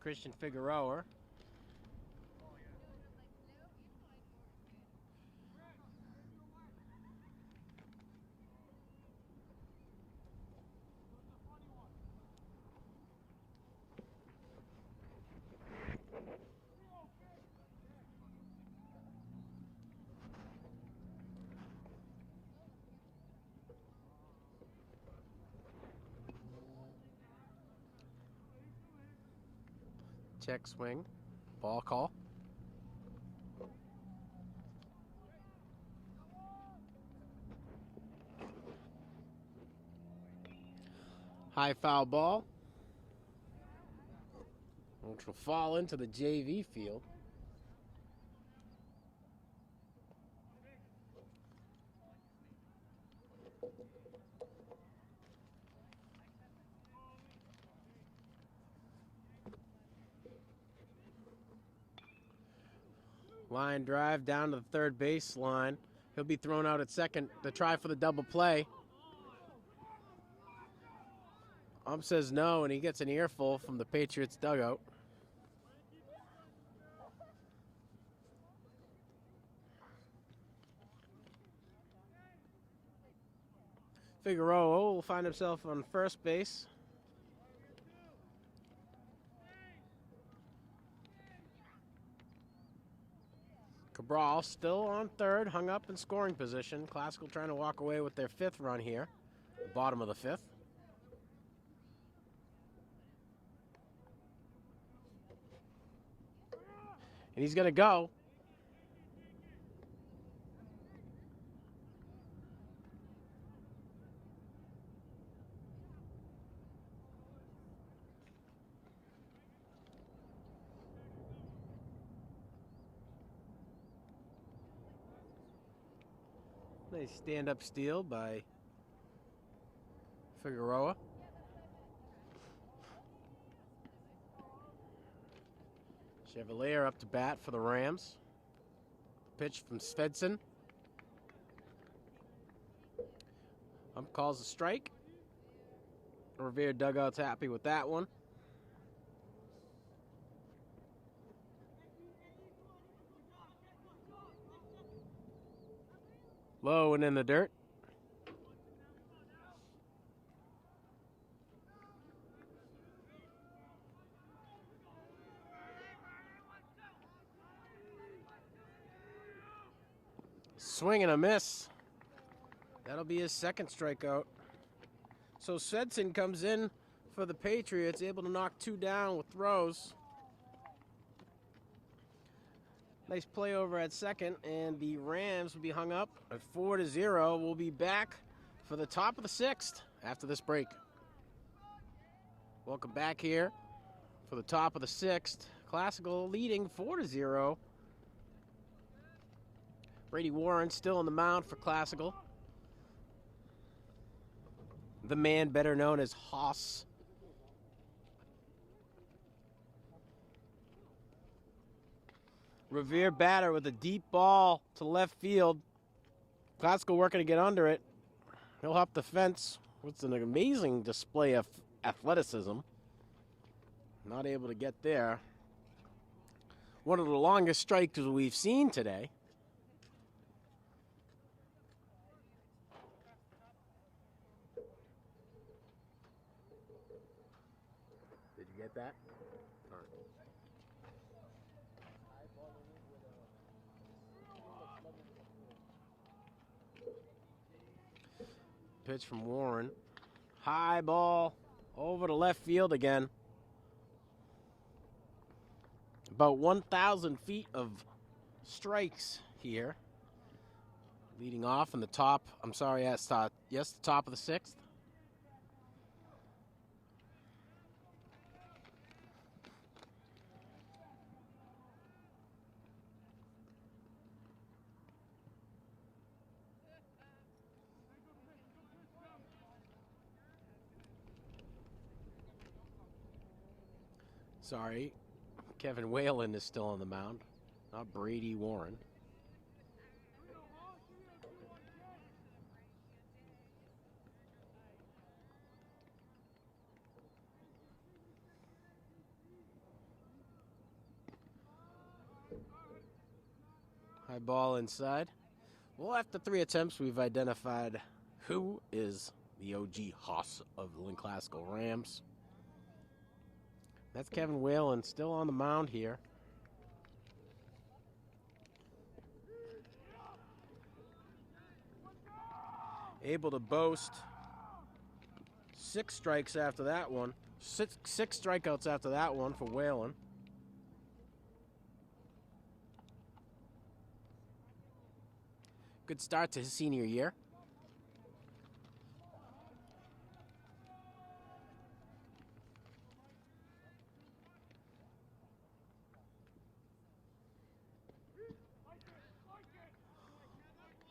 A: Christian Figueroa. Check swing, ball call. High foul ball, which will fall into the JV field. Line drive down to the third base line. He'll be thrown out at second to try for the double play. Ump says no, and he gets an earful from the Patriots dugout. Figueroa will find himself on first base. Cabral still on third, hung up in scoring position. Classical trying to walk away with their 5th run here, bottom of the 5th. And he's going to go. Nice stand-up steal by Figueroa. Chevalier up to bat for the Rams. Pitch from Svensson. Calls a strike. Revere dugout's happy with that one. Low and in the dirt. Swing and a miss. That'll be his second strikeout. So Svensson comes in for the Patriots, able to knock two down with throws. Nice play over at second, and the Rams will be hung up at 4-0. We'll be back for the top of the sixth after this break. Welcome back here for the top of the sixth. Classical leading 4-0. Brady Warren still on the mound for Classical. The man better known as Haas. Revere batter with a deep ball to left field. Classical working to get under it. He'll hop the fence. It's an amazing display of athleticism. Not able to get there. One of the longest strikes we've seen today. Did you get that? Pitch from Warren. High ball over to left field again. About 1,000 feet of strikes here. Leading off in the top, the top of the sixth. Sorry, Kevin Whalen is still on the mound, not Brady Warren. High ball inside. Well, after 3 attempts, we've identified who is the OG Haas of the Lynn Classical Rams. That's Kevin Whalen still on the mound here. Able to boast 6 strikes after that one. Six strikeouts after that one for Whalen. Good start to his senior year.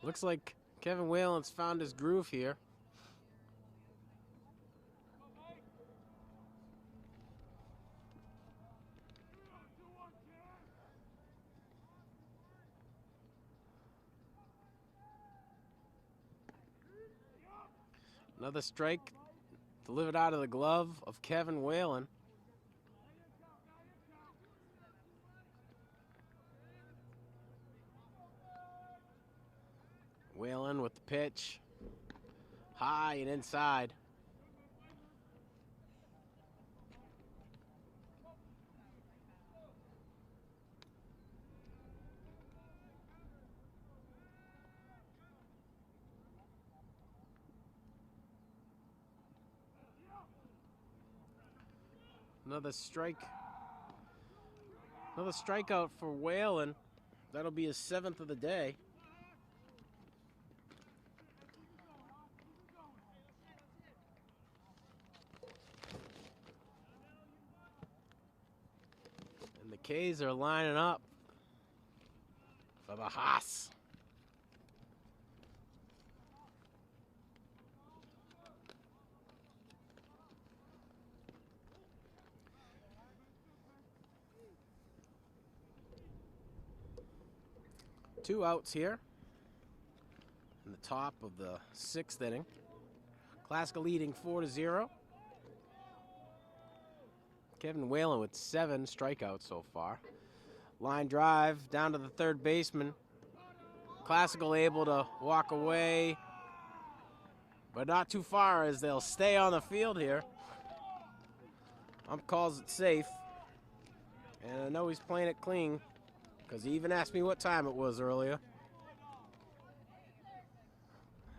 A: Looks like Kevin Whalen's found his groove here. Another strike delivered out of the glove of Kevin Whalen. Whalen with the pitch. High and inside. Another strike Another strikeout for Whalen. That'll be his 7th of the day. And the K's are lining up for the Haas. Two outs here in the top of the 6th inning. Classical leading 4-0. Kevin Whalen with 7 strikeouts so far. Line drive down to the third baseman. Classical able to walk away, but not too far as they'll stay on the field here. Ump calls it safe. And I know he's playing it clean, because he even asked me what time it was earlier.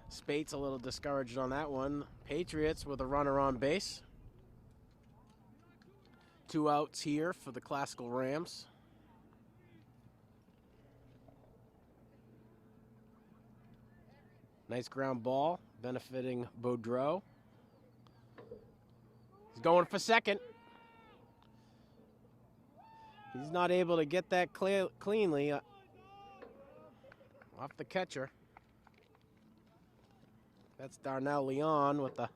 A: Spate's a little discouraged on that one. Patriots with a runner on base. 2 outs here for the Classical Rams. Nice ground ball, benefiting Boudreau. He's going for second. He's not able to get that cleanly off the catcher. That's Darnell Leon with the,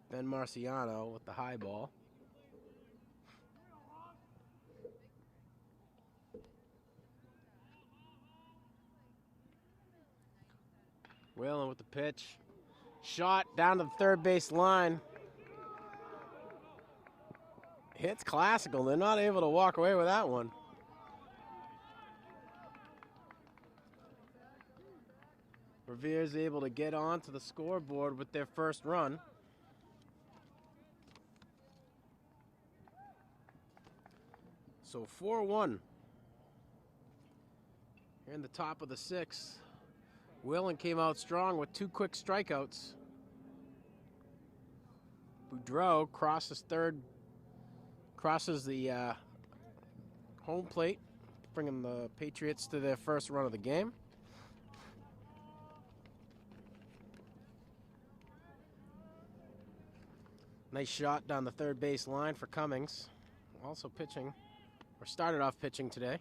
A: Ben Marciano with the high ball. Whalen with the pitch. Shot down to the third base line. Hits Classical. They're not able to walk away with that one. Revere is able to get onto the scoreboard with their first run. So 4-1. Here in the top of the 6th. Whalen came out strong with 2 quick strikeouts. Boudreau crosses the home plate, bringing the Patriots to their first run of the game. Nice shot down the third base line for Cummings. Also pitching, or started off pitching today.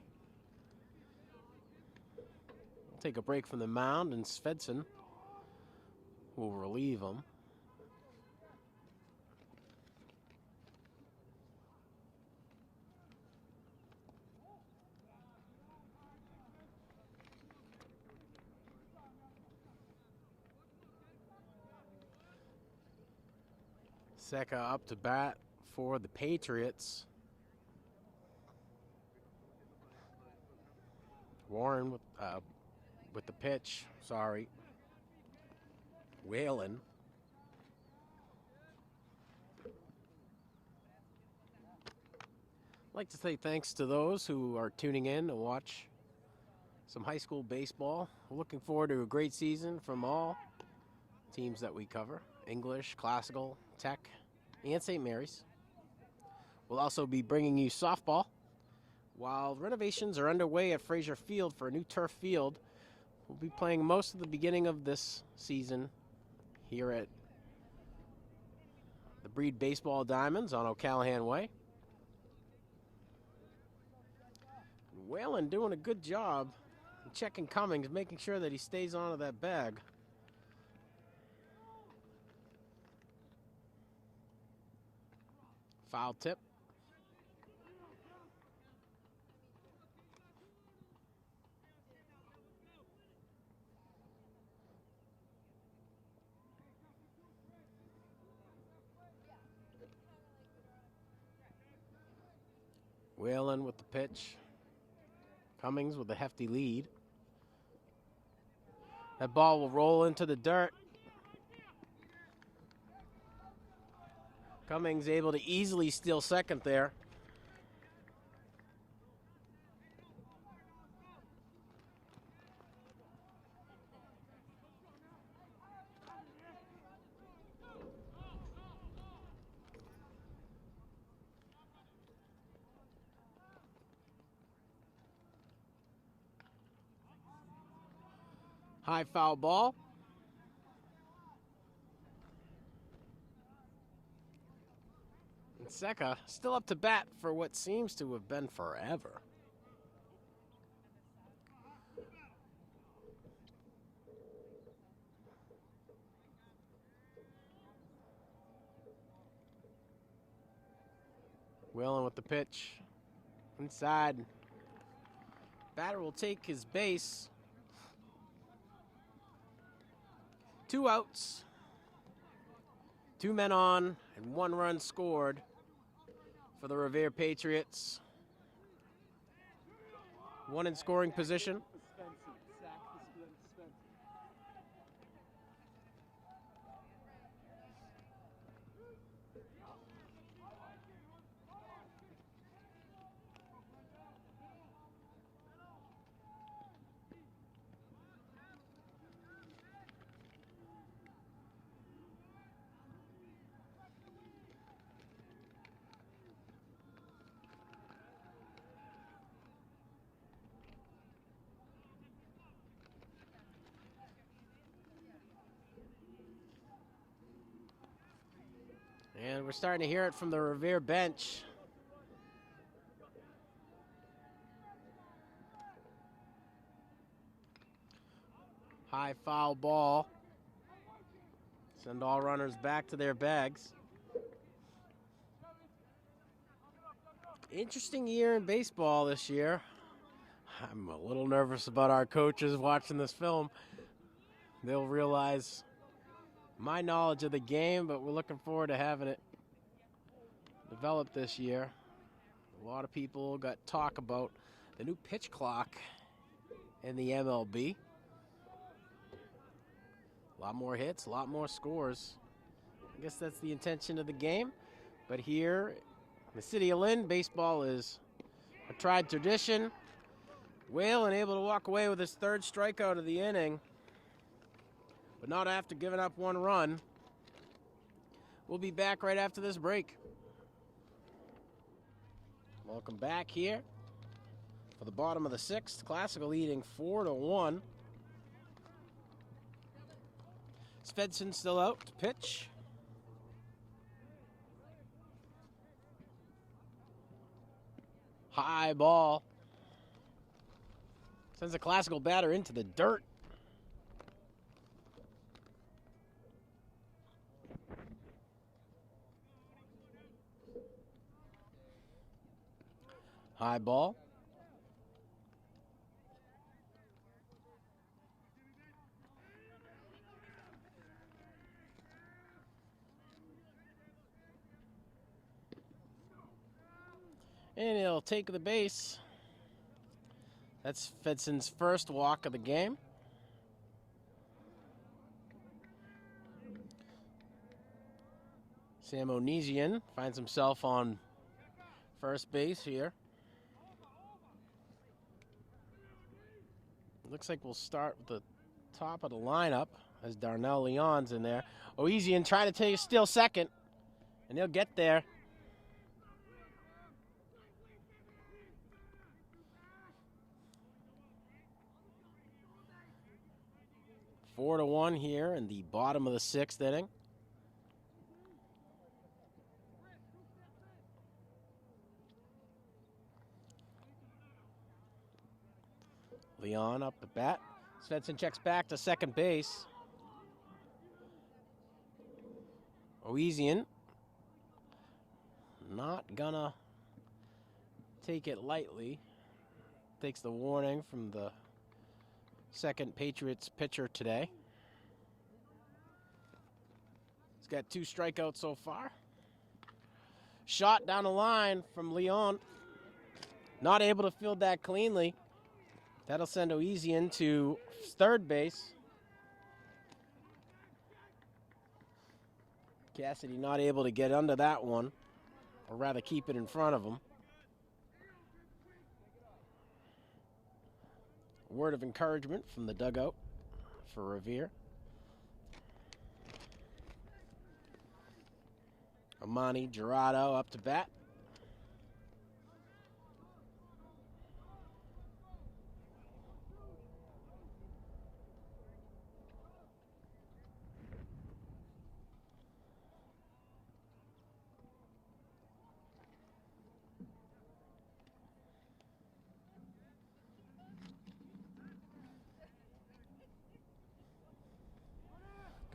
A: We'll take a break from the mound, and Svensson will relieve him. Secca up to bat for the Patriots. Warren with the pitch. Whalen. I'd like to say thanks to those who are tuning in to watch some high school baseball. We're looking forward to a great season from all teams that we cover. English, Classical, Tech, and St. Mary's. We'll also be bringing you softball. While renovations are underway at Fraser Field for a new turf field, we'll be playing most of the beginning of this season here at the Breed Baseball Diamonds on O'Callahan Way. Whalen doing a good job checking Cummings, making sure that he stays onto that bag. Foul tip. Whalen with the pitch. Cummings with a hefty lead. That ball will roll into the dirt. Cummings able to easily steal second there. High foul ball. And Seka still up to bat for what seems to have been forever. Wheeling with the pitch. Inside. Batter will take his base. 2 outs. 2 men on and 1 run scored for the Revere Patriots. 1 in scoring position. And we're starting to hear it from the Revere bench. High foul ball. Send all runners back to their bags. Interesting year in baseball this year. I'm a little nervous about our coaches watching this film. They'll realize my knowledge of the game, but we're looking forward to having it develop this year. A lot of people got talk about the new pitch clock in the MLB. A lot more hits, a lot more scores. I guess that's the intention of the game. But here in the city of Lynn, baseball is a tried tradition. Whalen able to walk away with his 3rd strikeout of the inning, but not after giving up 1 run. We'll be back right after this break. Welcome back here for the bottom of the 6th. Classical leading 4-1. Svensson still out to pitch. High ball. Sends a Classical batter into the dirt. High ball. And he'll take the base. That's Fedson's first walk of the game. Sam Onesian finds himself on first base here. Looks like we'll start with the top of the lineup as Darnell Leon's in there. Oesian trying to steal second, and he'll get there. Four to one here in the bottom of the 6th inning. Leon up the bat. Svensson checks back to second base. Oesian not gonna take it lightly. Takes the warning from the second Patriots pitcher today. He's got 2 strikeouts so far. Shot down the line from Leon. Not able to field that cleanly. That'll send Oesian to third base. Cassidy not able to get under that one, or rather keep it in front of him. A word of encouragement from the dugout for Revere. Amani Gerardo up to bat.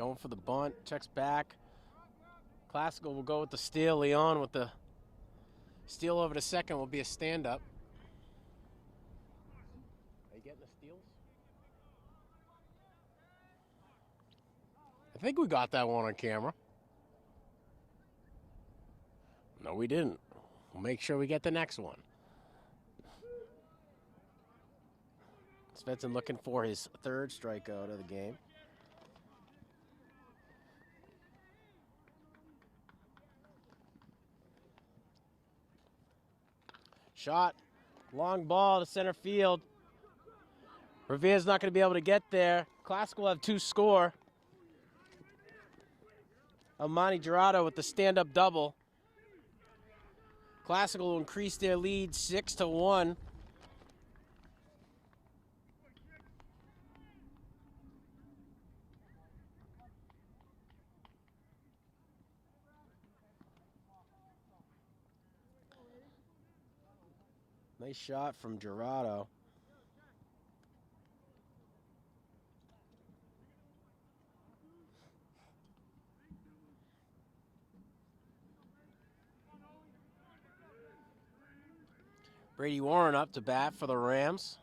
A: Going for the bunt, checks back. Classical will go with the steal. Leon with the steal over to second will be a stand-up. Are you getting the steals? I think we got that one on camera. No, we didn't. We'll make sure we get the next one. Svensson looking for his third strikeout of the game. Shot, long ball to center field. Revere's not going to be able to get there. Classic will have 2 score. Almani Gerardo with the stand-up double. Classical will increase their lead 6-1. Nice shot from Gerardo. Brady Warren up to bat for the Rams.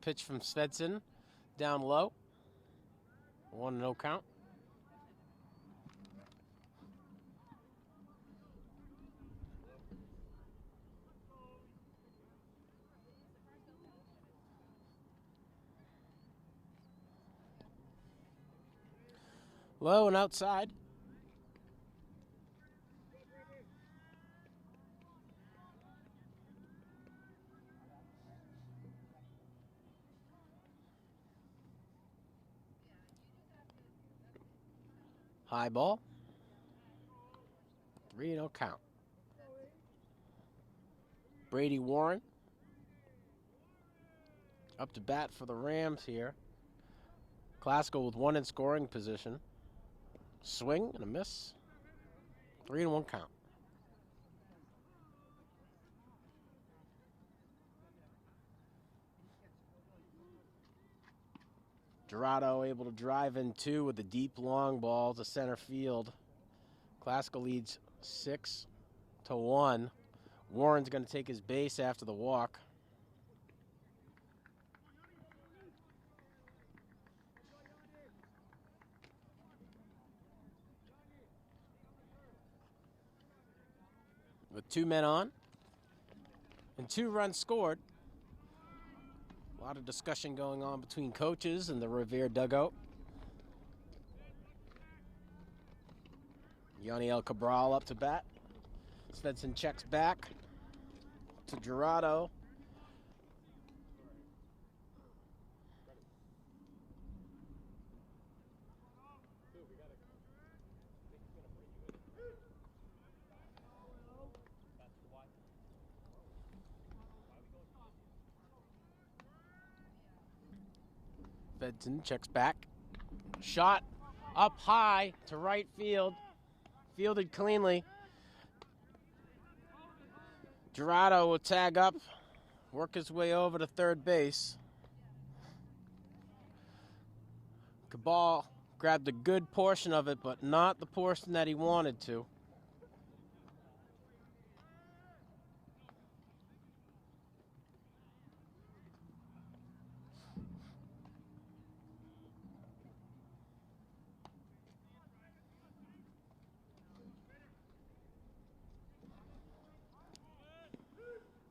A: Pitch from Svensson down low. 1-0 count. Low and outside. High ball. 3-0 count. Brady Warren up to bat for the Rams here. Classical with 1 in scoring position. Swing and a miss. 3-1 count. Gerardo able to drive in 2 with a deep long ball to center field. Classical leads 6-1. Warren's going to take his base after the walk. With 2 men on and 2 runs scored. A lot of discussion going on between coaches and the Revere dugout. Yaniel Cabral up to bat. Svensson checks back to Gerardo. Svensson checks back. Shot up high to right field. Fielded cleanly. Gerardo will tag up, work his way over to third base. Cabal grabbed a good portion of it, but not the portion that he wanted to.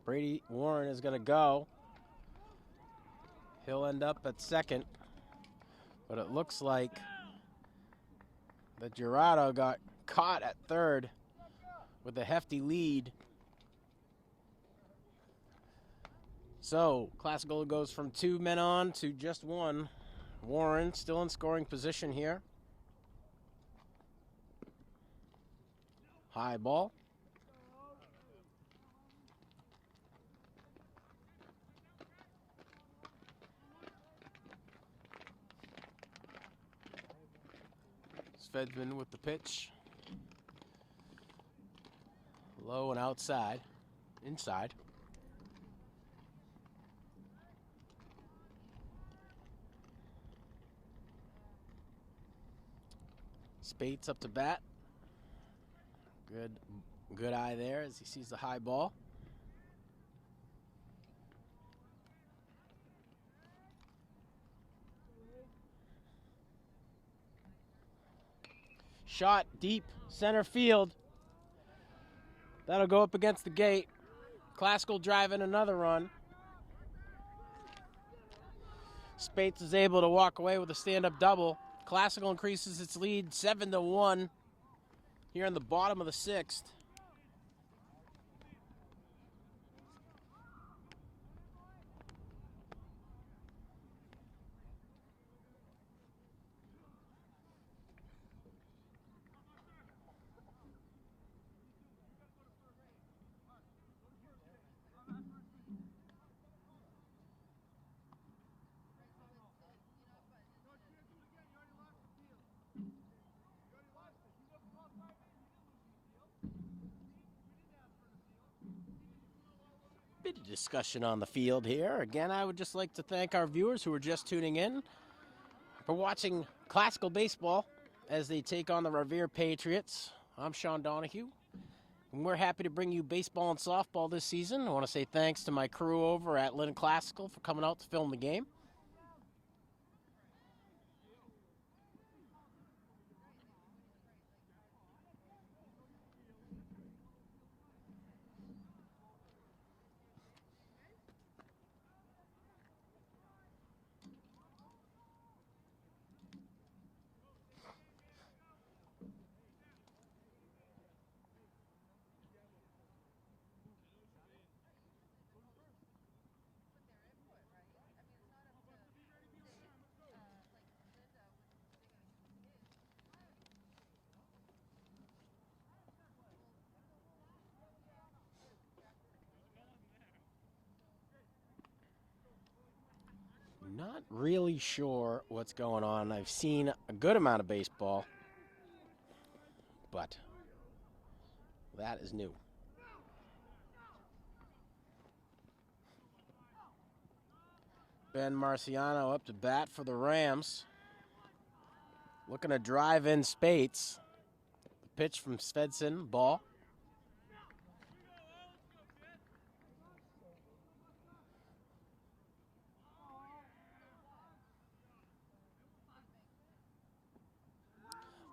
A: Brady Warren is going to go. He'll end up at second. But it looks like that Gerardo got caught at third with a hefty lead. So, Classical goes from 2 men on to just 1. Warren still in scoring position here. High ball. Svensson with the pitch. Low and outside. Inside. Spates up to bat. Good eye there as he sees the high ball. Shot deep center field. That'll go up against the gate. Classical driving another run. Spates is able to walk away with a stand-up double. Classical increases its lead 7-1 here in the bottom of the sixth. Bit of discussion on the field here. Again, I would just like to thank our viewers who are just tuning in for watching classical baseball as they take on the Revere Patriots. I'm Sean Donahue, and we're happy to bring you baseball and softball this season. I want to say thanks to my crew over at Lynn Classical for coming out to film the game. Not really sure what's going on. I've seen a good amount of baseball, but that is new. Ben Marciano up to bat for the Rams. Looking to drive in Spates. The pitch from Svensson, ball.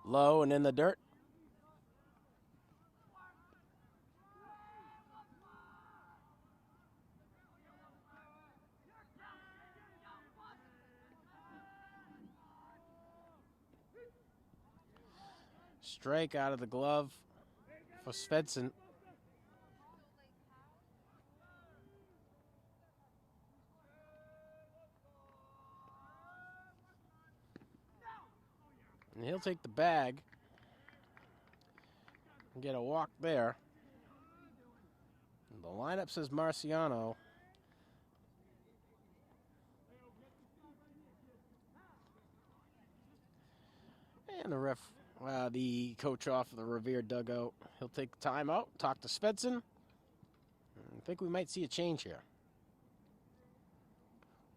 A: Low and in the dirt. Strike out of the glove for Svensson. And he'll take the bag and get a walk there. And the lineup says Marciano. And the coach off of the Revere dugout. He'll take the time out, talk to Svensson. I think we might see a change here.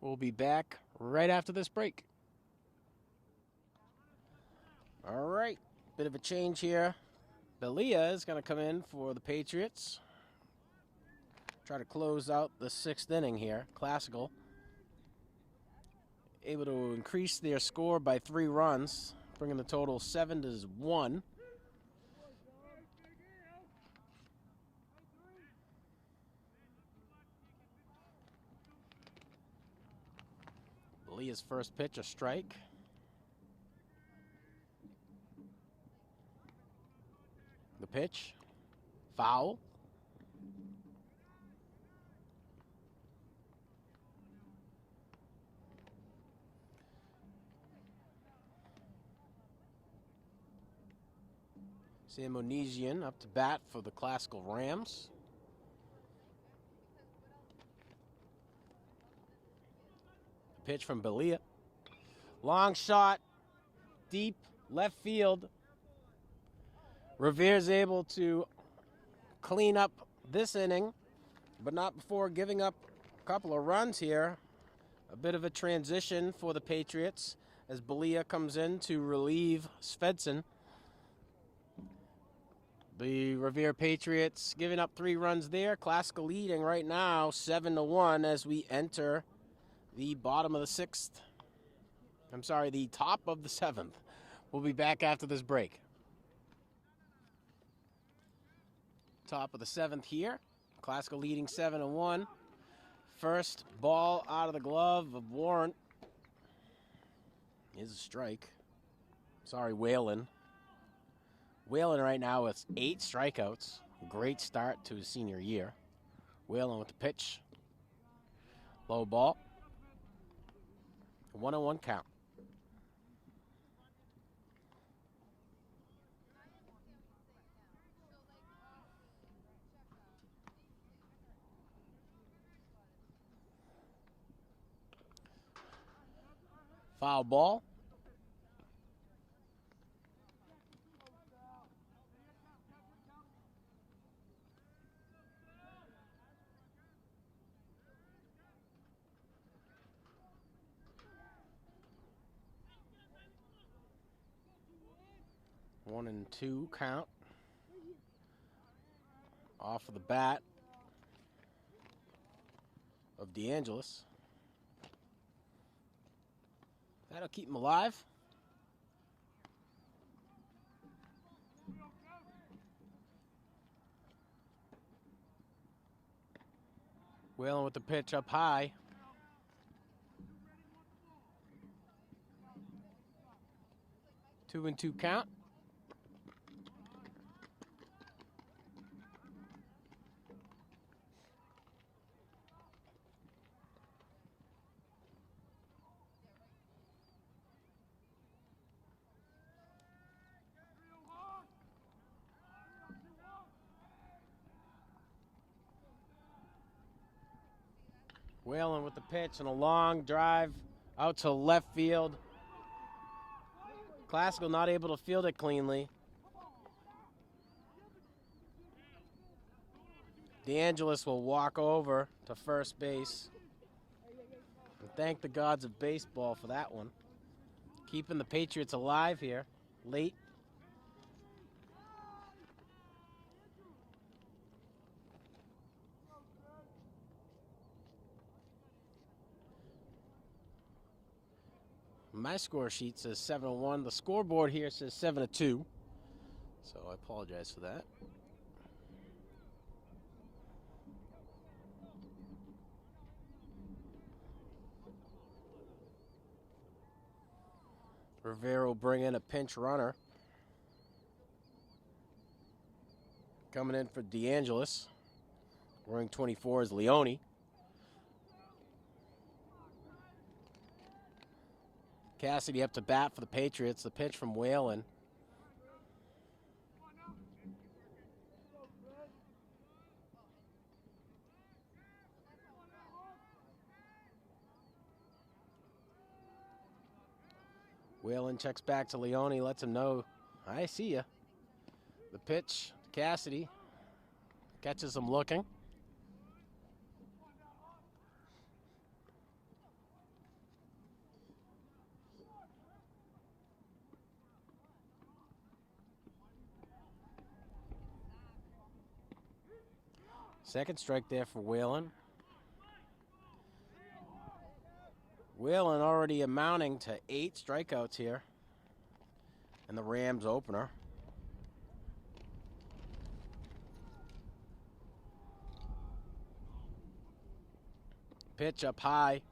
A: We'll be back right after this break. All right, bit of a change here. Belia is going to come in for the Patriots. Try to close out the sixth inning here. Classical able to increase their score by 3 runs, bringing the total 7-1. Belia's first pitch, a strike. The pitch, foul. Sam Onizian up to bat for the Classical Rams. The pitch from Belia. Long shot, deep left field. Revere's able to clean up this inning, but not before giving up a couple of runs here. A bit of a transition for the Patriots as Belia comes in to relieve Svensson. The Revere Patriots giving up 3 runs there. Classical leading right now 7-1 as we enter the bottom of the 6th. I'm sorry, the top of the 7th. We'll be back after this break. Top of the 7th here. Classical leading 7-1. First ball out of the glove of Warren is a strike. Sorry, Whalen. Whalen right now with 8 strikeouts. Great start to his senior year. Whalen with the pitch. Low ball. 1-1 count. Foul ball. One and 2 count. Off of the bat of DeAngelis. That'll keep him alive. Whalen with the pitch up high. Two and 2 count. Whalen with the pitch and a long drive out to left field. Classical not able to field it cleanly. DeAngelis will walk over to first base. And thank the gods of baseball for that one. Keeping the Patriots alive here, late. My score sheet says 7-1. The scoreboard here says 7-2. So I apologize for that. Revere will bring in a pinch runner. Coming in for DeAngelis. Wearing 24 is Leone. Cassidy up to bat for the Patriots. The pitch from Whalen. Whalen checks back to Leone, lets him know, I see ya. The pitch to Cassidy. Catches him looking. Second strike there for Whalen. Whalen already amounting to 8 strikeouts here in the Rams opener. Pitch up high.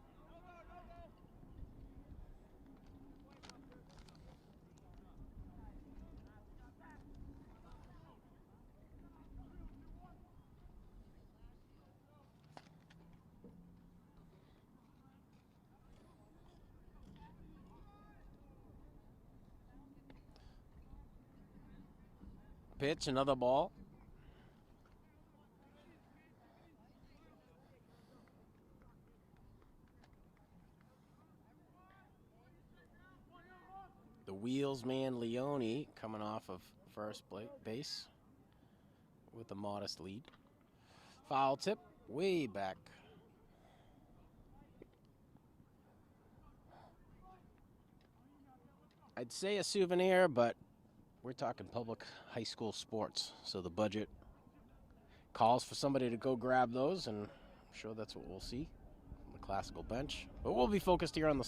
A: Pitch, another ball. The wheels man Leone coming off of first base with a modest lead. Foul tip way back. I'd say a souvenir, but we're talking public high school sports, so the budget calls for somebody to go grab those, and I'm sure that's what we'll see on the classical bench. But we'll be focused here on the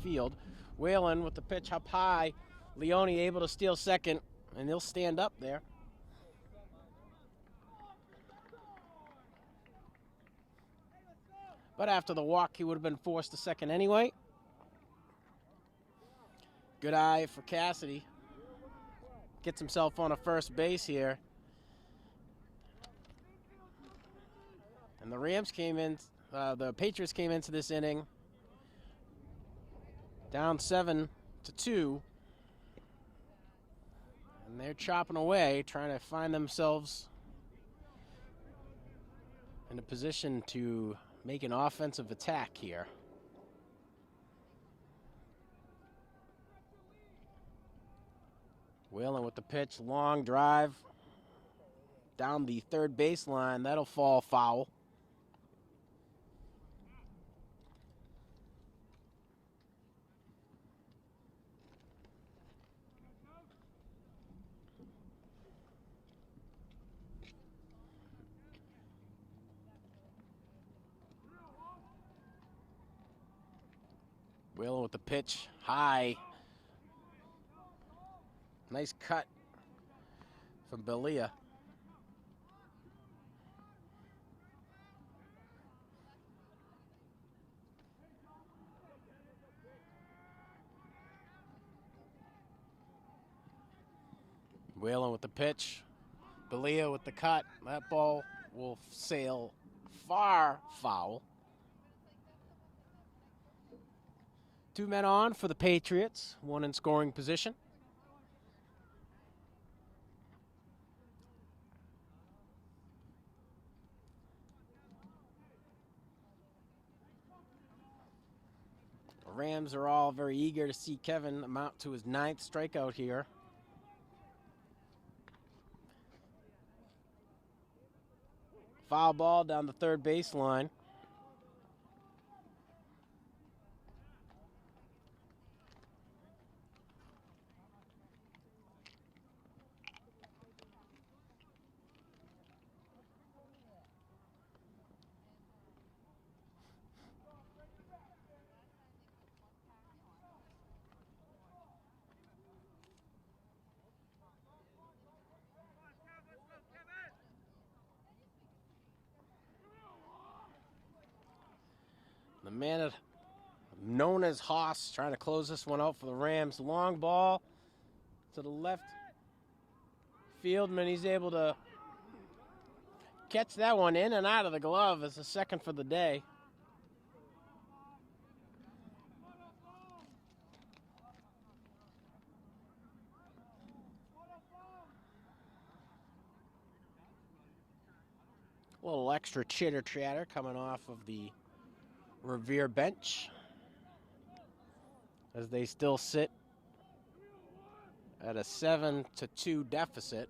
A: field. Whalen with the pitch up high. Leone able to steal second, and he'll stand up there. But after the walk, he would have been forced to second anyway. Good eye for Cassidy. Gets himself on a first base here. And the the Patriots came into this inning down 7-2. And they're chopping away, trying to find themselves in a position to make an offensive attack here. Whalen with the pitch, long drive down the third baseline. That'll fall foul. Whalen with the pitch, high. Nice cut from Belia. Whalen with the pitch. Belia with the cut. That ball will sail far foul. 2 men on for the Patriots, 1 in scoring position. The Rams are all very eager to see Kevin amount to his 9th strikeout here. Foul ball down the third baseline. The man known as Haas trying to close this one out for the Rams. Long ball to the left fieldman. He's able to catch that one in and out of the glove as the second for the day. A little extra chitter chatter coming off of the Revere bench as they still sit at a 7-2 deficit.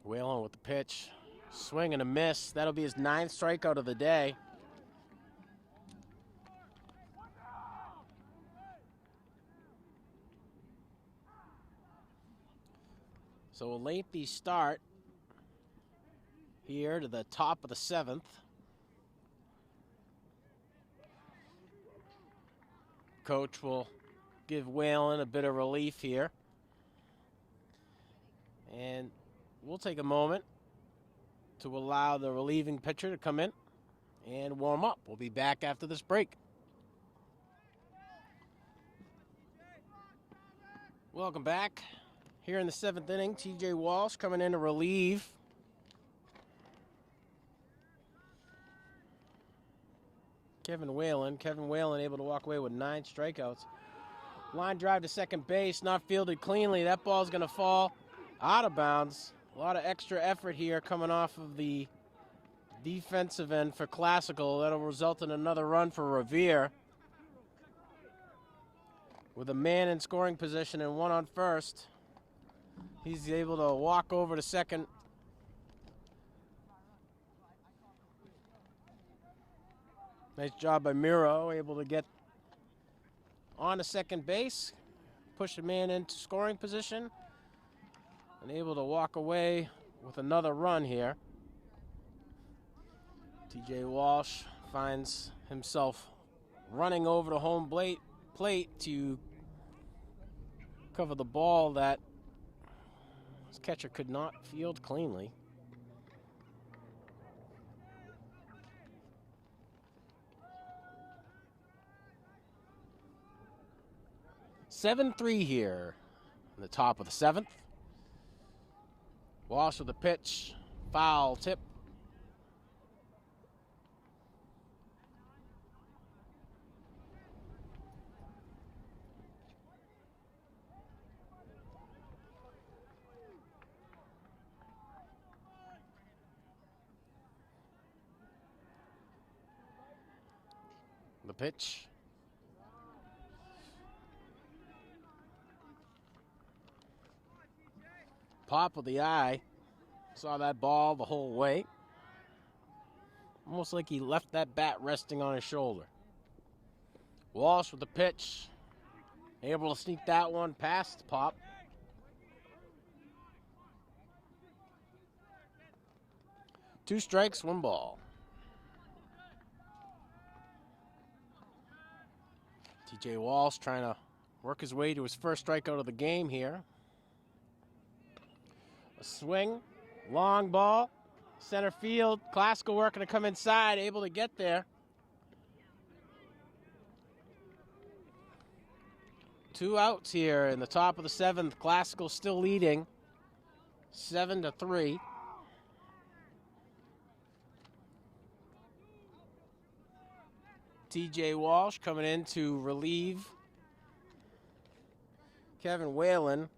A: Whalen with the pitch, swing and a miss. That'll be his 9th strikeout of the day. So a lengthy start here to the top of the 7th. Coach will give Whalen a bit of relief here. And we'll take a moment to allow the relieving pitcher to come in and warm up. We'll be back after this break. Welcome back. Here in the 7th inning, TJ Walsh coming in to relieve. Kevin Whalen able to walk away with 9 strikeouts. Line drive to second base, not fielded cleanly. That ball's going to fall out of bounds. A lot of extra effort here coming off of the defensive end for Classical. That'll result in another run for Revere. With a man in scoring position and 1 on first, he's able to walk over to second. Nice job by Miro, able to get on to second base. push a man into scoring position and able to walk away with another run here. TJ Walsh finds himself running over the home plate to cover the ball that his catcher could not field cleanly. (7-3) here in the top of the 7th. Walsh with the pitch, foul tip. The pitch. Pop of the eye. Saw that ball the whole way. Almost like he left that bat resting on his shoulder. Walsh with the pitch. Able to sneak that one past Pop. Two strikes, one ball. TJ Walsh trying to work his way to his first strikeout of the game here. A swing, long ball, center field. Classical working to come inside, able to get there. Two outs here in the top of the 7th. Classical still leading, 7-3. TJ Walsh coming in to relieve Kevin Whalen,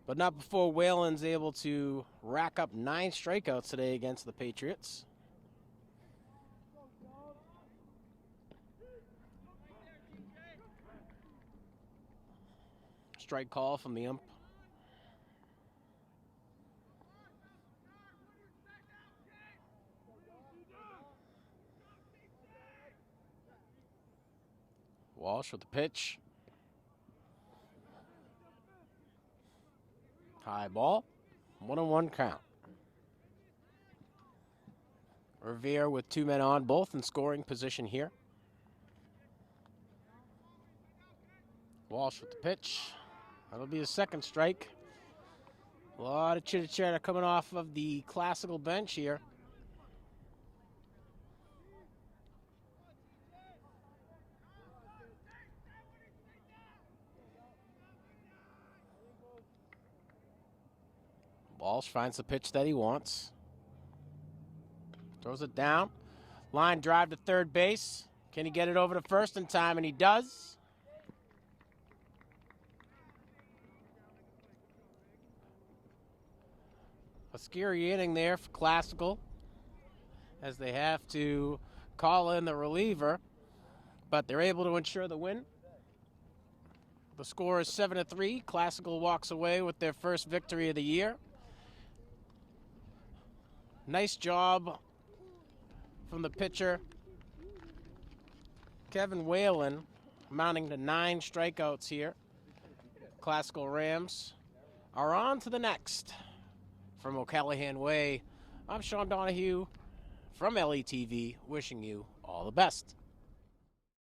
A: but not before Whalen's able to rack up 9 strikeouts today against the Patriots. Strike call from the ump. Walsh with the pitch. High ball. 1-1 count. Revere with 2 men on, both in scoring position here. Walsh with the pitch. That'll be the second strike. A lot of chitter-chatter coming off of the Classical bench here. Walsh finds the pitch that he wants. Throws it down. Line drive to third base. Can he get it over to first in time? And he does. A scary inning there for Classical, as they have to call in the reliever, but they're able to ensure the win. The score is 7-3. Classical walks away with their first victory of the year. Nice job from the pitcher, Kevin Whalen, amounting to 9 strikeouts here. Classical Rams are on to the next. From O'Callahan Way, I'm Sean Donahue from LETV, wishing you all the best.